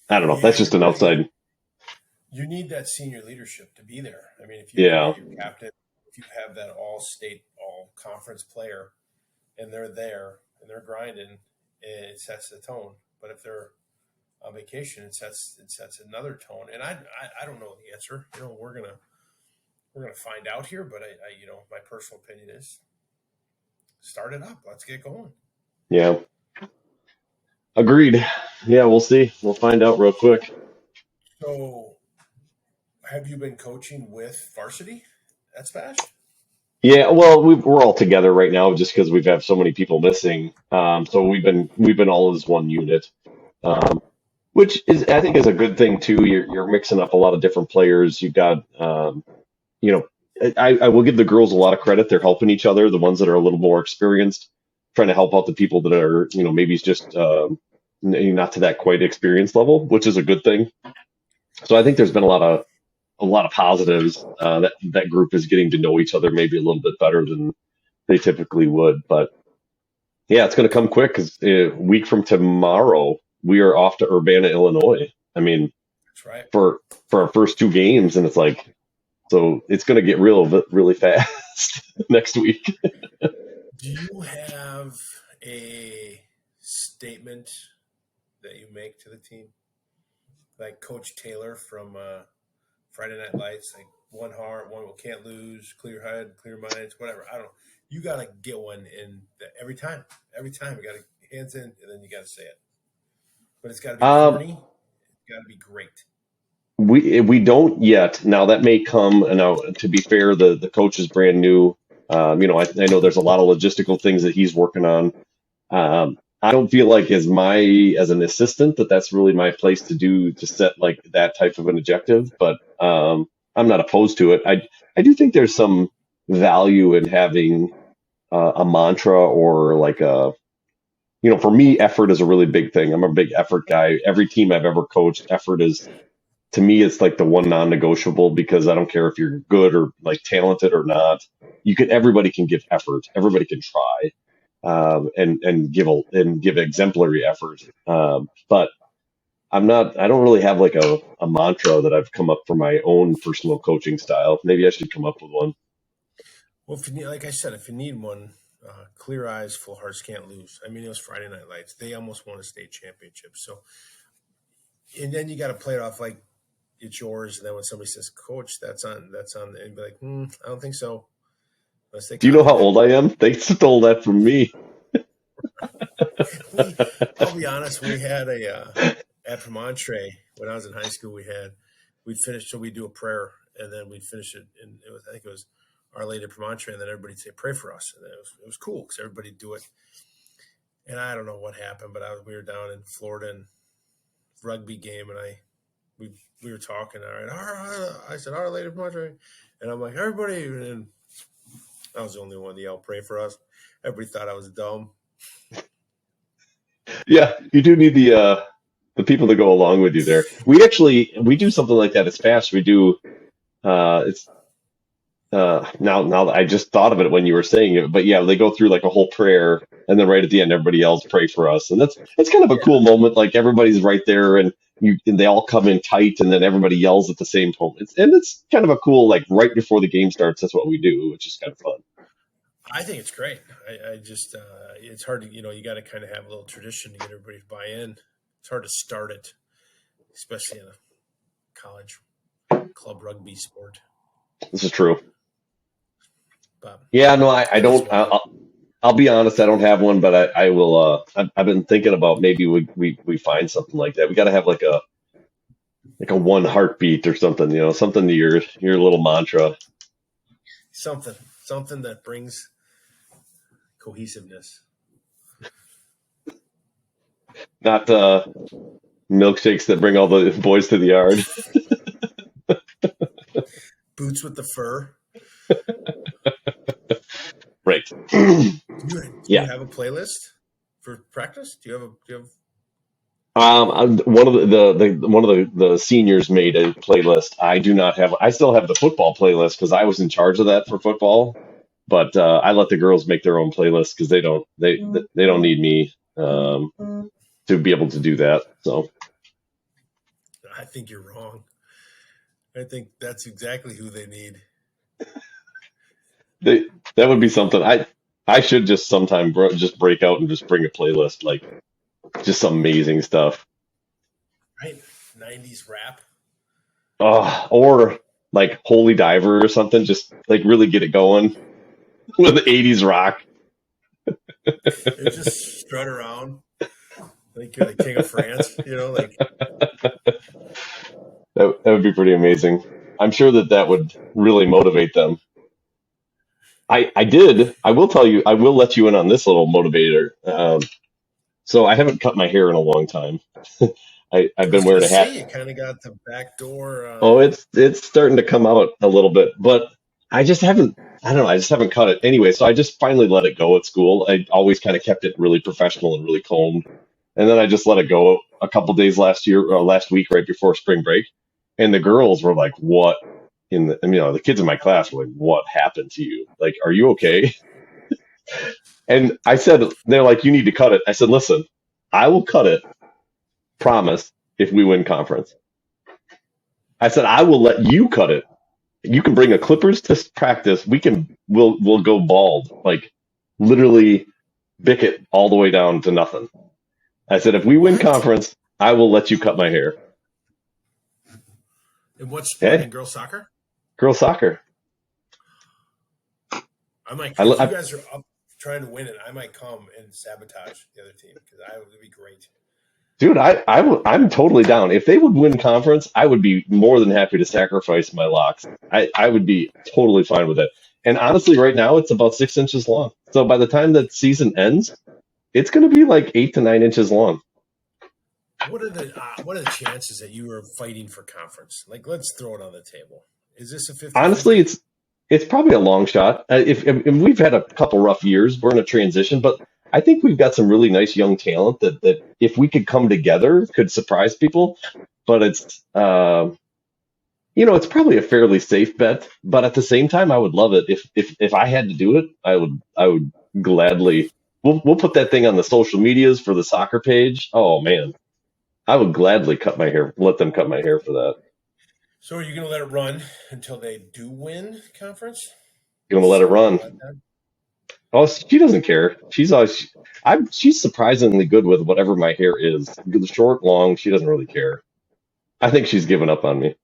I don't know. Yeah, That's just an outside. you need that senior leadership to be there. I mean, if you've Yeah. got your captain, if you have that all state, all conference player, and they're there and they're grinding, it sets the tone. But if they're on vacation, it sets another tone. And I don't know the answer. We're gonna find out here. But my personal opinion is start it up. Let's get going. Yeah. Agreed. Yeah. We'll see. We'll find out real quick. So, have you been coaching with varsity at Spash? Yeah, well, we're all together right now just because we've had so many people missing. So we've been all as one unit, um, which is I think is a good thing too. You're mixing up a lot of different players. You've got, you know, I will give the girls a lot of credit. They're helping each other. The ones that are a little more experienced, trying to help out the people that are, maybe it's just not to that quite experience level, which is a good thing. So I think there's been a lot of positives. That group is getting to know each other maybe a little bit better than they typically would. But yeah, it's going to come quick because a week from tomorrow we are off to Urbana, Illinois. I mean, That's right. for our first two games, and it's like so it's going to get really fast next week. Do you have a statement that you make to the team, like Coach Taylor from Friday Night Lights, like one heart, one can't lose, clear head, clear minds, whatever. I don't know. you got to get one in every time. Every time you got to hands in, and then you got to say it. But it's got to be Um, corny. It's got to be great. we don't yet. Now that may come. And now, to be fair, the coach is brand new. I know there's a lot of logistical things that he's working on. I don't feel like as an assistant that's really my place to set like that type of an objective, but I'm not opposed to it. I do think there's some value in having a mantra or like for me, effort is a really big thing. I'm a big effort guy. Every team I've ever coached, effort is to me, it's like the one non-negotiable because I don't care if you're good or like talented or not. Everybody can give effort. Everybody can try and give exemplary effort. But I don't really have like a mantra that I've come up for my own personal coaching style. Maybe I should come up with one. Well, if you need, like I said, if you need one, clear eyes, full hearts can't lose. I mean, it was Friday Night Lights. They almost won a state championship. So, and then you got to play it off like it's yours. And then when somebody says, "Coach, that's on," and be like, I don't think so. Unless they Do you know how copy old I am? They stole that from me. I'll be honest. We had at Premontre when I was in high school. We'd finish, so we'd do a prayer, and then we'd finish it, and I think it was Our Lady of Premontre, and then everybody'd say, "Pray for us," and it was cool because everybody'd do it. And I don't know what happened, but we were down in Florida and rugby game, and we were talking. All right, I said, "Our Lady of Premontre," and I'm like, "Everybody," and I was the only one to yell, "Pray for us." Everybody thought I was dumb. Yeah, you do need the people to go along with you there. We do something like that. It's fast. We do. It's now that I just thought of it when you were saying it, but yeah, they go through like a whole prayer, and then right at the end, everybody else pray for us, and that's kind of a cool moment. Like everybody's right there, and they all come in tight, and then everybody yells at the same time. It's kind of a cool like right before the game starts. That's what we do, which is kind of fun. I think it's great. I just it's hard to you got to kind of have a little tradition to get everybody to buy in. It's hard to start it, especially in a college club rugby sport. This is true. But Yeah, no, I it is don't. what it is. I'll be honest, I don't have one, but I will. I've been thinking about maybe we find something like that. We got to have like a one heartbeat or something, something to your little mantra. Something that brings cohesiveness. Not milkshakes that bring all the boys to the yard. Boots with the fur. Right. Do you Yeah. have a playlist for practice? Do you have One of the seniors made a playlist. I do not have. I still have the football playlist because I was in charge of that for football. But I let the girls make their own playlist because they don't need me to be able to do that. So I think you're wrong. I think that's exactly who they need. they that would be something. I should just sometime just break out and just bring a playlist like just some amazing stuff. Right? 90s rap. Or like Holy Diver or something. Just like really get it going with 80s rock. They just strut around like you're the king of France, like That would be pretty amazing. I'm sure that would really motivate them. I did. I will tell you. I will let you in on this little motivator. So I haven't cut my hair in a long time. I've I was been gonna wearing a say hat. you kind of got the back door. Oh, it's starting to come out a little bit, but I just haven't. I don't know. I just haven't cut it anyway. So I just finally let it go at school. I always kind of kept it really professional and really combed, and then I just let it go a couple days last week, right before spring break, and the girls were like, "What?" The kids in my class were like, "What happened to you? Like, are you okay?" And I said, "They're like, you need to cut it." I said, "Listen, I will cut it. Promise if we win conference." I said, "I will let you cut it. You can bring a clippers to practice. We'll go bald, like literally bick it all the way down to nothing." I said, "If we win What? conference, I will let you cut my hair." In what sport? In Okay, girls soccer? girls soccer. I'm like, I, if you I guys are up trying to win it, I might come and sabotage the other team because I would be great. dude, I'm totally down. If they would win conference, I would be more than happy to sacrifice my locks. I would be totally fine with it. And honestly, right now it's about 6 inches long. So by the time that season ends, it's going to be like 8 to 9 inches long. What are the chances that you are fighting for conference? Like, let's throw it on the table. Is this a Honestly, 50-50? it's probably a long shot. If we've had a couple rough years, we're in a transition, but I think we've got some really nice young talent that if we could come together, could surprise people. But it's probably a fairly safe bet. But at the same time, I would love it if I had to do it. I would gladly. We'll put that thing on the social medias for the soccer page. Oh man, I would gladly cut my hair. Let them cut my hair for that. So are you going to let it run until they do win conference? You want to let it run? Oh, she doesn't care. She's surprisingly good with whatever my hair is. Short, long, she doesn't really care. I think she's given up on me.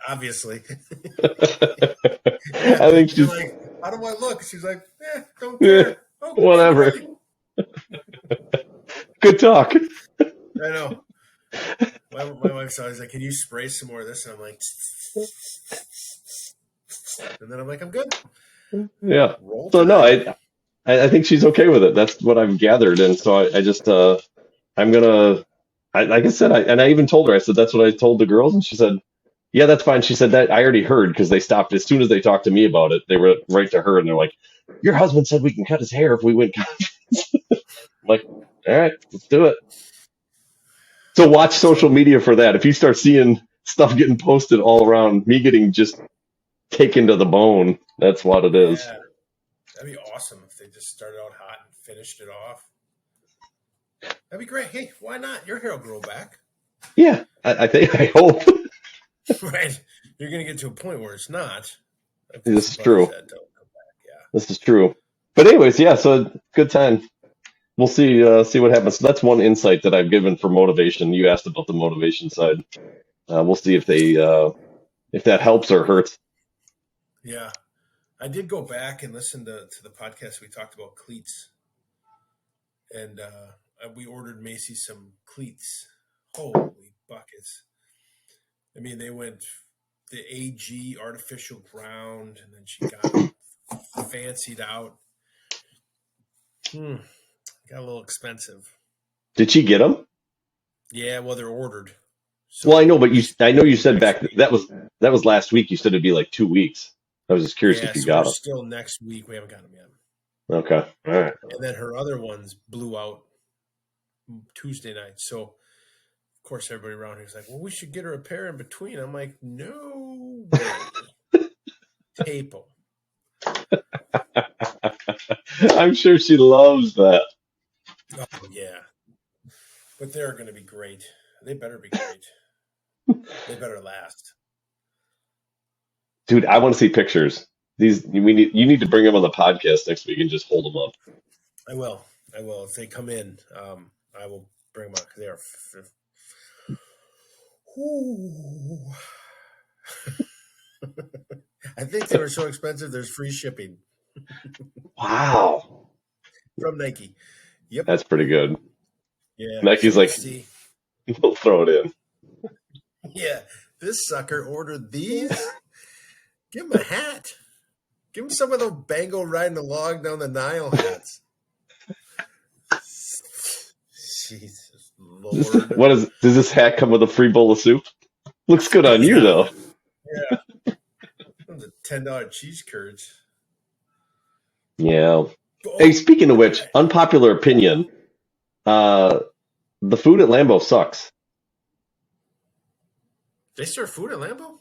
Obviously. I think You're she's like, how do I look? She's like, don't care. Oh, whatever. anybody. Good talk. I know. My wife's always like, can you spray some more of this? And I'm like, and then I'm like, I'm good. Yeah. Roll So no, Tide. I think she's okay with it. That's what I've gathered, and so I just I'm gonna like I said, I even told her, I said that's what I told the girls, and she said, yeah, that's fine. She said that I already heard because they stopped as soon as they talked to me about it. They were right to her, and they're like, your husband said we can cut his hair if we win conference. I'm like, all right, let's do it. So watch social media for that. If you start seeing stuff getting posted all around, me getting just taken to the bone, that's what it is. Yeah, that'd be awesome if they just started out hot and finished it off. That'd be great. Hey, why not? Your hair will grow back. Yeah, I hope. Right. You're going to get to a point where it's not. This is true. That don't come back. Yeah. This is true. But anyways, yeah, so good time. We'll see what happens. So that's one insight that I've given for motivation. You asked about the motivation side. We'll see if that helps or hurts. Yeah. I did go back and listen to the podcast. We talked about cleats. And we ordered Macy some cleats. Holy buckets. I mean, they went the AG artificial ground, and then she got them fancied out. Got a little expensive. Did she get them? Yeah, well, they're ordered. So Well, I know, but I know you said back that was last week. You said it'd be like 2 weeks. I was just curious if you so got we're them. still next week. We haven't got them yet. Okay, all right. And then her other ones blew out Tuesday night. So, of course, everybody around here is like, well, we should get her a pair in between. I'm like, no way. Tape them. I'm sure she loves that. Oh, yeah. But they're going to be great. They better be great. They better last. Dude, I want to see pictures. You need to bring them on the podcast next week and just hold them up. I will. If they come in, I will bring them up. They are. I think they were so expensive. There's free shipping. Wow, from Nike. Yep, that's pretty good. Yeah, Nike's so like, see. we'll throw it in. Yeah, this sucker ordered these. Give him a hat. Give him some of those Bango riding the log down the Nile hats. Jesus Lord. Does this hat come with a free bowl of soup? Looks good on you, though. Yeah. The $10 cheese curds. Yeah. Hey, speaking of which, unpopular opinion, the food at Lambeau sucks. They serve food at Lambeau?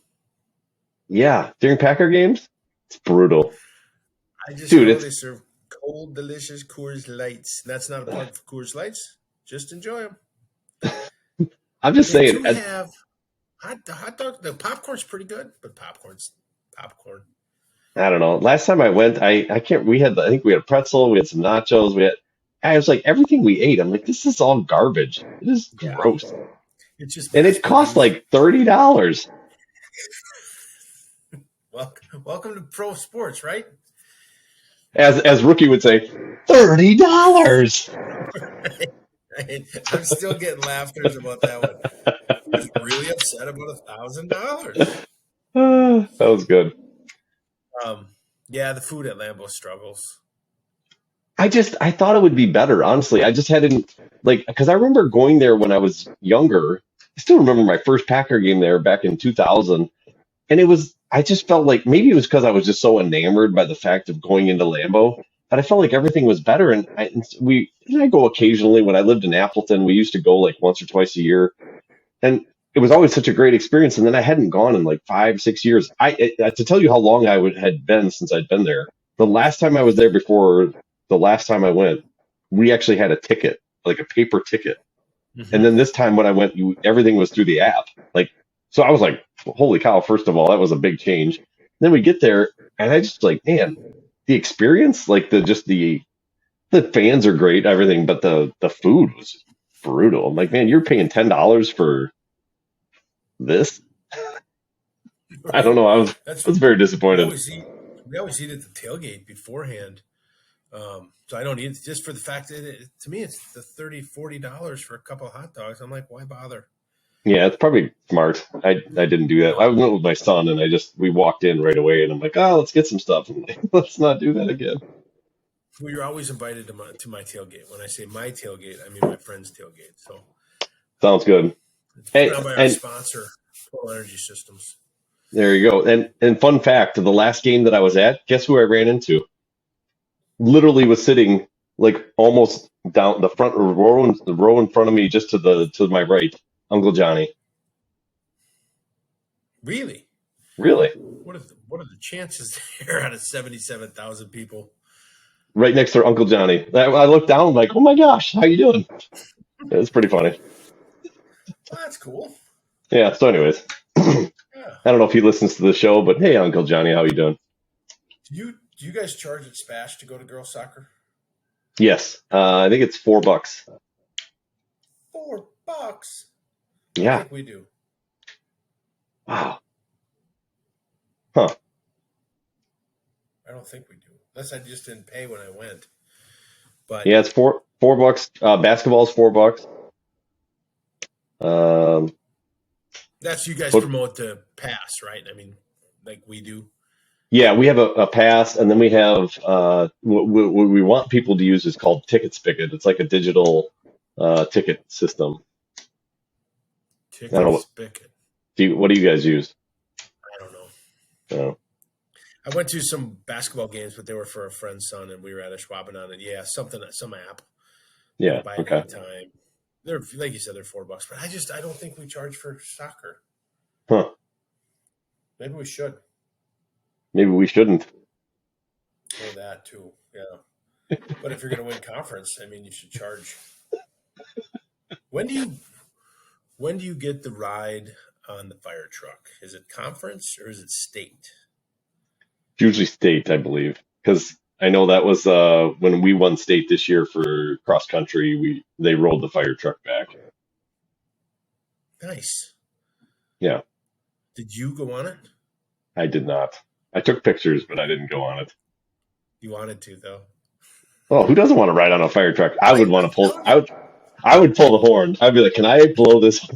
Yeah, during Packer games, it's brutal. I just know they serve cold, delicious Coors Lights. That's not a plug for Coors Lights. Just enjoy them. I'm just saying. They have hot dog. The popcorn's pretty good, but popcorn's popcorn. I don't know. Last time I went, I can't. I think we had a pretzel. We had some nachos. I was like, everything we ate. I'm like, this is all garbage. It is gross. It's just and it cost like $30. Welcome to pro sports, right? As Rookie would say, $30. I'm still getting laughters about that one. He was really upset about $1,000. That was good. Um, yeah, the food at Lambeau struggles. I thought it would be better, honestly. I just hadn't like because I remember going there when I was younger. I still remember my first Packer game there back in 2000, and I just felt like maybe it was because I was just so enamored by the fact of going into Lambeau, but I felt like everything was better. And I go occasionally when I lived in Appleton. We used to go like once or twice a year, and it was always such a great experience. And then I hadn't gone in like 5, 6 years. To tell you how long had been since I'd been there. The last time I was there before the last time I went, we actually had a ticket, like a paper ticket. And Hmm. then this time when I went, everything was through the app. Like, so I was like, holy cow! First of all, that was a big change. Then we get there, and I just like, man, the experience, like the fans are great, everything, but the food was brutal. I'm like, man, you're paying $10 for this? I don't Right. know. I was That's I was very we disappointed. always eat. We always eat at the tailgate beforehand. So I don't eat just for the fact that to me it's the $30, $40 for a couple of hot dogs. I'm like, why bother? Yeah, it's probably smart. I didn't do You that. I know, went with my son, and we walked in right away, and I'm like, oh, let's get some stuff. And let's not do that again. well, you're always invited to my tailgate. When I say my tailgate, I mean my friend's tailgate. So Sounds good. it's put on Hey, by our and sponsor, Total Energy Systems. there you go. And fun fact, the last game that I was at, guess who I ran into? Literally was sitting like almost down the row in front of me, just to my right, Uncle Johnny. Really? Really, What are the chances there out of 77,000 people? right next to Uncle Johnny. I looked down, I'm like, oh my gosh, how you doing? It was pretty funny. Well, that's cool. Yeah. So, anyways, I Yeah. don't know if he listens to the show, but hey, Uncle Johnny, how you doing? Do you guys charge at Spash to go to girls soccer? Yes, I think it's $4. $4. I don't Yeah. think we do. Wow. Huh. I don't think we do. Unless I just didn't pay when I went. But Yeah, it's four bucks. Basketball's $4. Um, that's you guys but promote the pass, right? I mean, like we do. yeah, we have a pass, and then we have what we want people to use is called Ticket Spigot. It's like a digital ticket system. I don't Ticket know spigot. what do you guys use? I don't know. Oh, I went to some basketball games, but they were for a friend's son, and we were at a Schwaben on it. Yeah, some app. You yeah. can buy it Okay. anytime. They're like you said, they're $4. But I don't think we charge for soccer. Huh. Maybe we should. Maybe we shouldn't. Or that too. Yeah. But if you're going to win conference, I mean, you should charge. When do you when do you get the ride on the fire truck? Is it conference or is it state? It's usually state, I believe, because I know that was when we won state this year for cross country. They rolled the fire truck back. Nice. Yeah, Did you go on it? I did not. I took pictures, but I didn't go on it. You wanted to though. Oh, who doesn't want to ride on a fire truck? I would want I'm to pull. telling you. I would pull the horn. I'd be like, "Can I blow this?"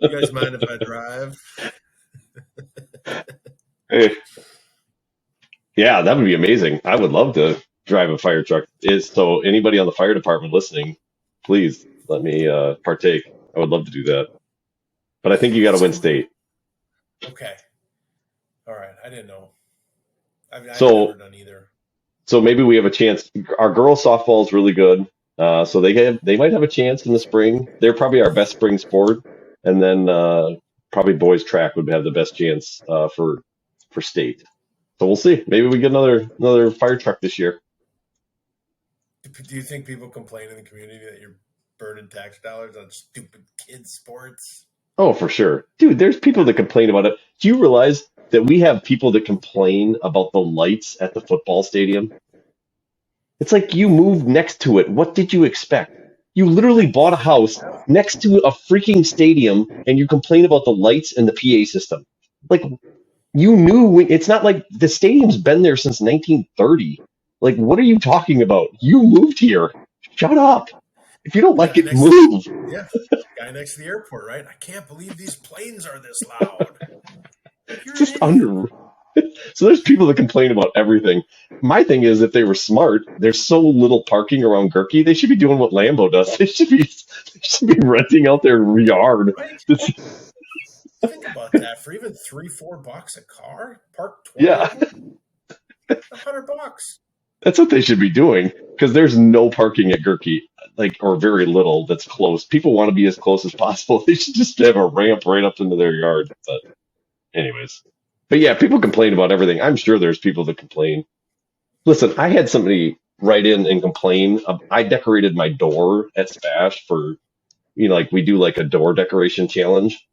You guys mind if I drive? Hey, yeah, that would be amazing. I would love to drive a fire truck. Is so anybody on the fire department listening, please let me partake. I would love to do that. But I think you got to win So state. okay. All right. I didn't know. I've never So done either. so maybe we have a chance. Our girls softball is really good. So they might have a chance in the spring. They're probably our best spring sport, and then probably boys track would have the best chance for state. So we'll see. Maybe we get another fire truck this year. Do you think people complain in the community that you're burning tax dollars on stupid kids sports? Oh, for sure. Dude, there's people that complain about it. Do you realize that we have people that complain about the lights at the football stadium? It's like you moved next to it. What did you expect? You literally bought a house next to a freaking stadium and you complain about the lights and the PA system. Like, You knew it's not like the stadium's been there since 1930. Like, what are you talking about? You moved here. Shut up. If you don't like Guy it, next, move. yeah, guy next to the airport, right? I can't believe these planes are this loud. It's You're an just idiot. under. So there's people that complain about everything. My thing is, if they were smart, there's so little parking around Gerke, they should be doing what Lambeau does. They should be renting out their yard. Right? It's- Think about that. For even $3-4 a car, park 20 yeah, of them, $100. that's what they should be doing because there's no parking at Gerke, like or very little that's close. People want to be as close as possible. They should just have a ramp right up into their yard. But anyways, but yeah, people complain about everything. I'm sure there's people that complain. Listen, I had somebody write in and complain. I decorated my door at Spash for, like we do like a door decoration challenge.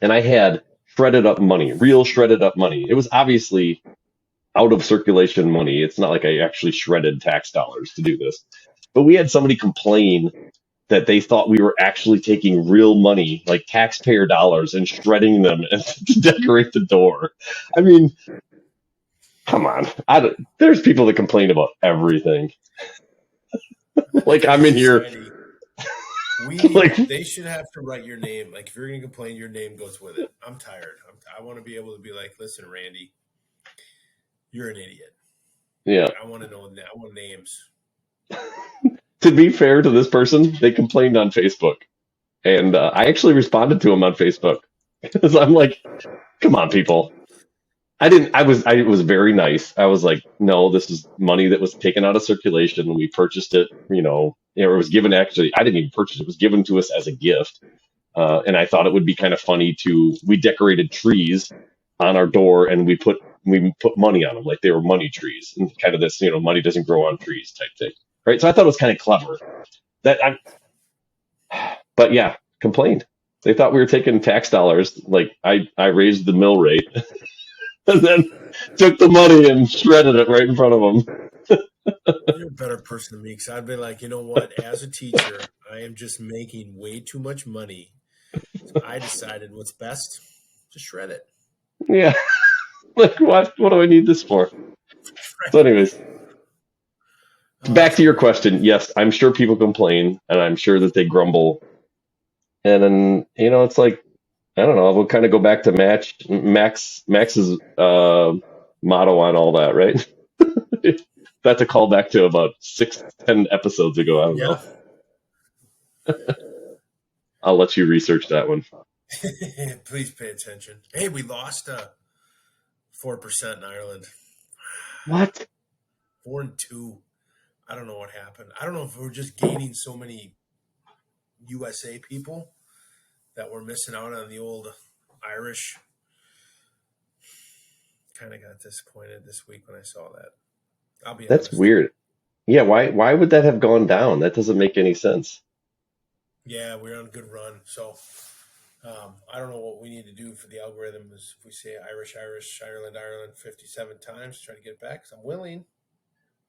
And I had shredded up money, real shredded up money. It was obviously out of circulation money. It's not like I actually shredded tax dollars to do this. But we had somebody complain that they thought we were actually taking real money, like taxpayer dollars, and shredding them to decorate the door. I mean, come on. There's people that complain about everything. Like I'm in here, like They should have to write your name. Like if you're going to complain, your name goes with it. I'm tired. I want to be able to be like, listen, Randy, you're an idiot. yeah. I want to know. I want names. To be fair to this person, they complained on Facebook, and I actually responded to them on Facebook because I'm like, come on, people. I didn't. I was very nice. I was like, no, this is money that was taken out of circulation. We purchased it. It was given. Actually, I didn't even purchase it. It was given to us as a gift, and I thought it would be kind of funny we decorated trees on our door, and we put money on them like they were money trees, and kind of this, money doesn't grow on trees type thing, right? So I thought it was kind of clever. But yeah, complained. They thought we were taking tax dollars. Like I raised the mill rate. And then took the money and shredded it right in front of them. You're a better person than me because I'd be like, you know what? As a teacher, I am just making way too much money. So I decided what's best, just shred it. Yeah. Like, what do I need this for? So anyways, back to your question. Yes, I'm sure people complain, and I'm sure that they grumble. And then, it's like, I don't know. We'll kind of go back to Max's motto on all that, right? That's a callback to about 6-10 episodes ago. I don't know. I'll let you research that one. Please pay attention. Hey, we lost 4% in Ireland. What? 4-2. I don't know what happened. I don't know if we're just gaining so many USA people that we're missing out on the old Irish. Kind of got disappointed this week when I saw that. I'll be honest. That's weird. Yeah, why would that have gone down? That doesn't make any sense. Yeah, we're on a good run. So I don't know what we need to do for the algorithm is if we say Irish, Ireland, 57 times, try to get it back because I'm willing.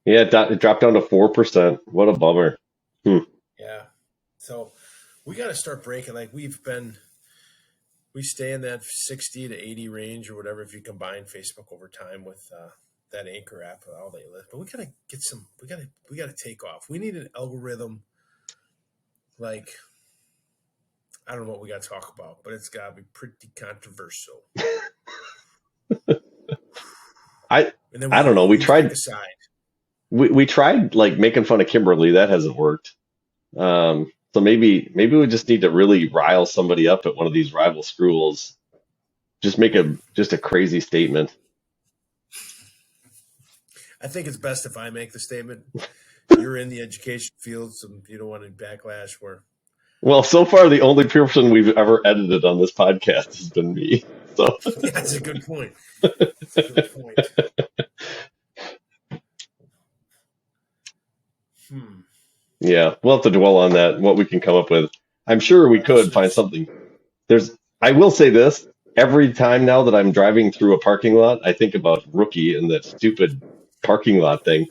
Yeah, it dropped down to 4%. What a bummer. Yeah. So we got to start breaking. Like we stay in that 60 to 80 range or whatever if you combine Facebook over time with that Anchor app, all they list. But we got to get we got to take off. We need an algorithm like, I don't know what we got to talk about, but it's got to be pretty controversial. I don't know. We tried. Aside. We tried like making fun of Kimberly. That hasn't worked. So maybe we just need to really rile somebody up at one of these rival schools. Just make a crazy statement. I think it's best if I make the statement. You're in the education field, so you don't want any backlash. Well, so far the only person we've ever edited on this podcast has been me. So yeah, that's a good point. That's a good point. Yeah, we'll have to dwell on that, what we can come up with. I'm sure we could find something. I will say this, every time now that I'm driving through a parking lot, I think about Rookie and that stupid parking lot thing.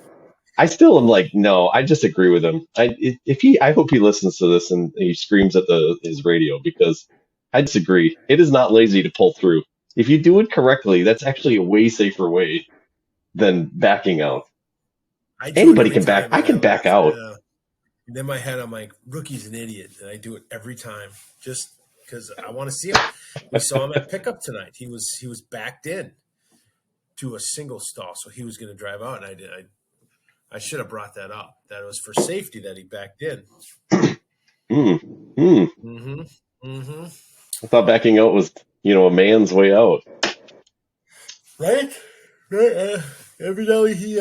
I still am like, no, I just agree with him. I hope he listens to this and he screams at his radio because I disagree. It is not lazy to pull through. if you do it correctly, that's actually a way safer way than backing out. I do it Anybody every can back. time, I and can back out. and in my head, I'm like, rookie's an idiot, and I do it every time just because I want to see him. We saw him at pickup tonight. He was backed in to a single stall, so he was going to drive out, and I should have brought that up. That it was for safety that he backed in. Mm, mm. Mm-hmm. Mm-hmm. I thought backing out was, a man's way out. Right? Evidently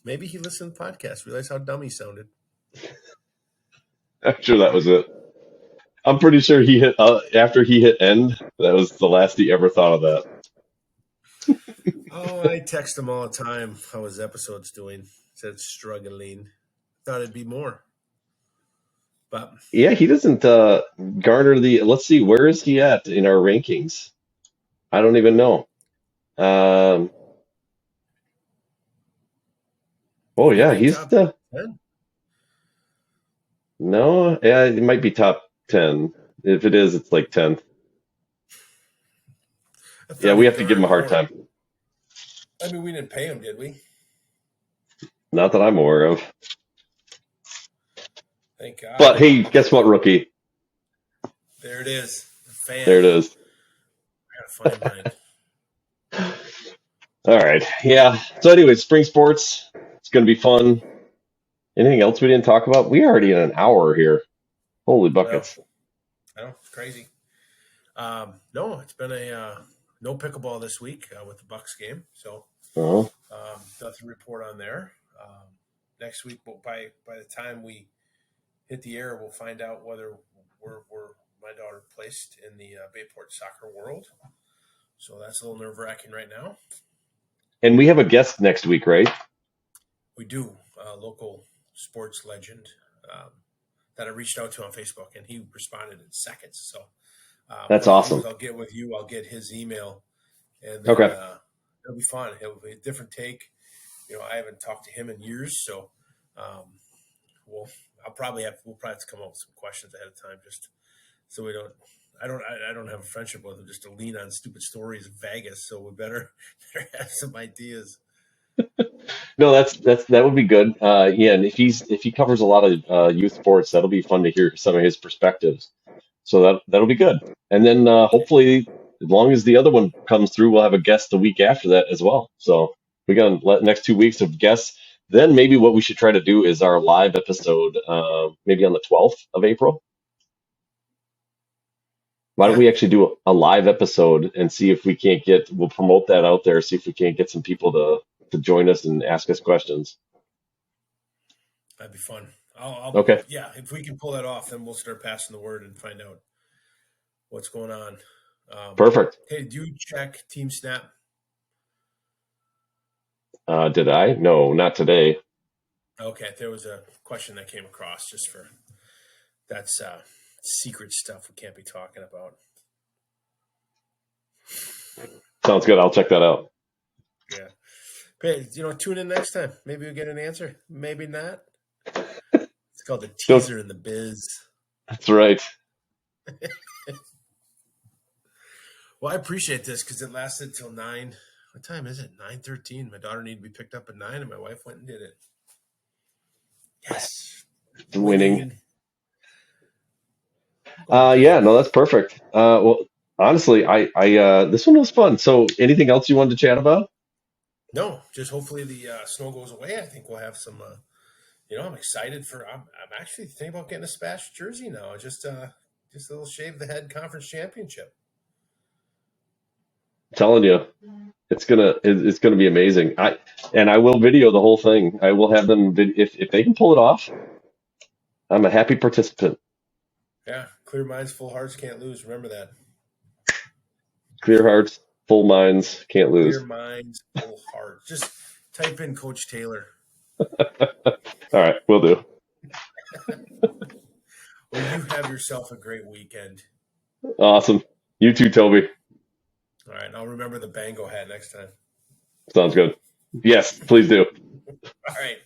maybe he listened to the podcast, realized how dumb he sounded. I'm sure that was it. I'm pretty sure he hit after he hit end. That was the last he ever thought of that. Oh, I text him all the time how his episode's doing. Said struggling. Thought it'd be more. But Yeah, he doesn't garner the. Let's see, where is he at in our rankings? I don't even know. Oh would he yeah, be he's top the 10? no. Yeah, it might be top 10. If it is, it's like 10th. I Yeah, thought we he'd have to give garner him a hard more. time. I mean, we didn't pay him, did we? Not that I'm aware of. Thank God. But hey, guess what, rookie? There it is. The fan. There it is. I gotta find mine. All right. Yeah. So anyway, spring sports. It's going to be fun. Anything else we didn't talk about? We already in an hour here. Holy Well, buckets. I know it's crazy. No, it's been a no pickleball this week with the Bucks game, so Oh, nothing to report on there. Next week, by the time we hit the air, we'll find out whether we're my daughter placed in the Bayport Soccer World. So that's a little nerve wracking right now. and we have a guest next week, right? We do local sports legend that I reached out to on Facebook, and he responded in seconds. So That's what I'll do awesome. is I'll get with you. I'll get his email, and then Okay. it'll be fun. It'll be a different take. I haven't talked to him in years, so we'll probably have to come up with some questions ahead of time, just so we don't. I don't have a friendship with him just to lean on stupid stories of Vegas. So we better have some ideas. No, that would be good. Yeah, and if he covers a lot of youth sports, that'll be fun to hear some of his perspectives. So that'll be good. And then hopefully, as long as the other one comes through, we'll have a guest the week after that as well. So we got next 2 weeks of guests. Then maybe what we should try to do is our live episode, maybe on the 12th of April. Why don't Yeah, we actually do a live episode and see if we can't we'll promote that out there, see if we can't get some people to join us and ask us questions. that'd be fun. I'll Okay, yeah, if we can pull that off, then we'll start passing the word and find out what's going on. perfect. Hey, do you check Team Snap? Did I? No, not today. Okay, there was a question that came across just for that's secret stuff we can't be talking about. Sounds good. I'll check that out. Yeah. Hey, tune in next time. Maybe we'll get an answer. Maybe not. It's called the teaser in the biz. That's right. Well, I appreciate this because it lasted till 9. What time is it? 9:13. My daughter needed to be picked up at 9, and my wife went and did it. Yes. Winning. Yeah, no, that's perfect. Well, honestly, I this one was fun. So, anything else you wanted to chat about? No, just hopefully the snow goes away. I think we'll have some. I'm excited for. I'm actually thinking about getting a Spash jersey now. Just a little shave the head conference championship. I'm telling you, it's gonna be amazing. I will video the whole thing. I will have them if they can pull it off. I'm a happy participant. Yeah, clear minds, full hearts can't lose. Remember that. Clear hearts, full minds, can't lose. Clear minds, full hearts. Just type in Coach Taylor. All right, will do. Well, you have yourself a great weekend. Awesome. You too, Toby. All right, I'll remember the Bango hat next time. Sounds good. Yes, please do. All right.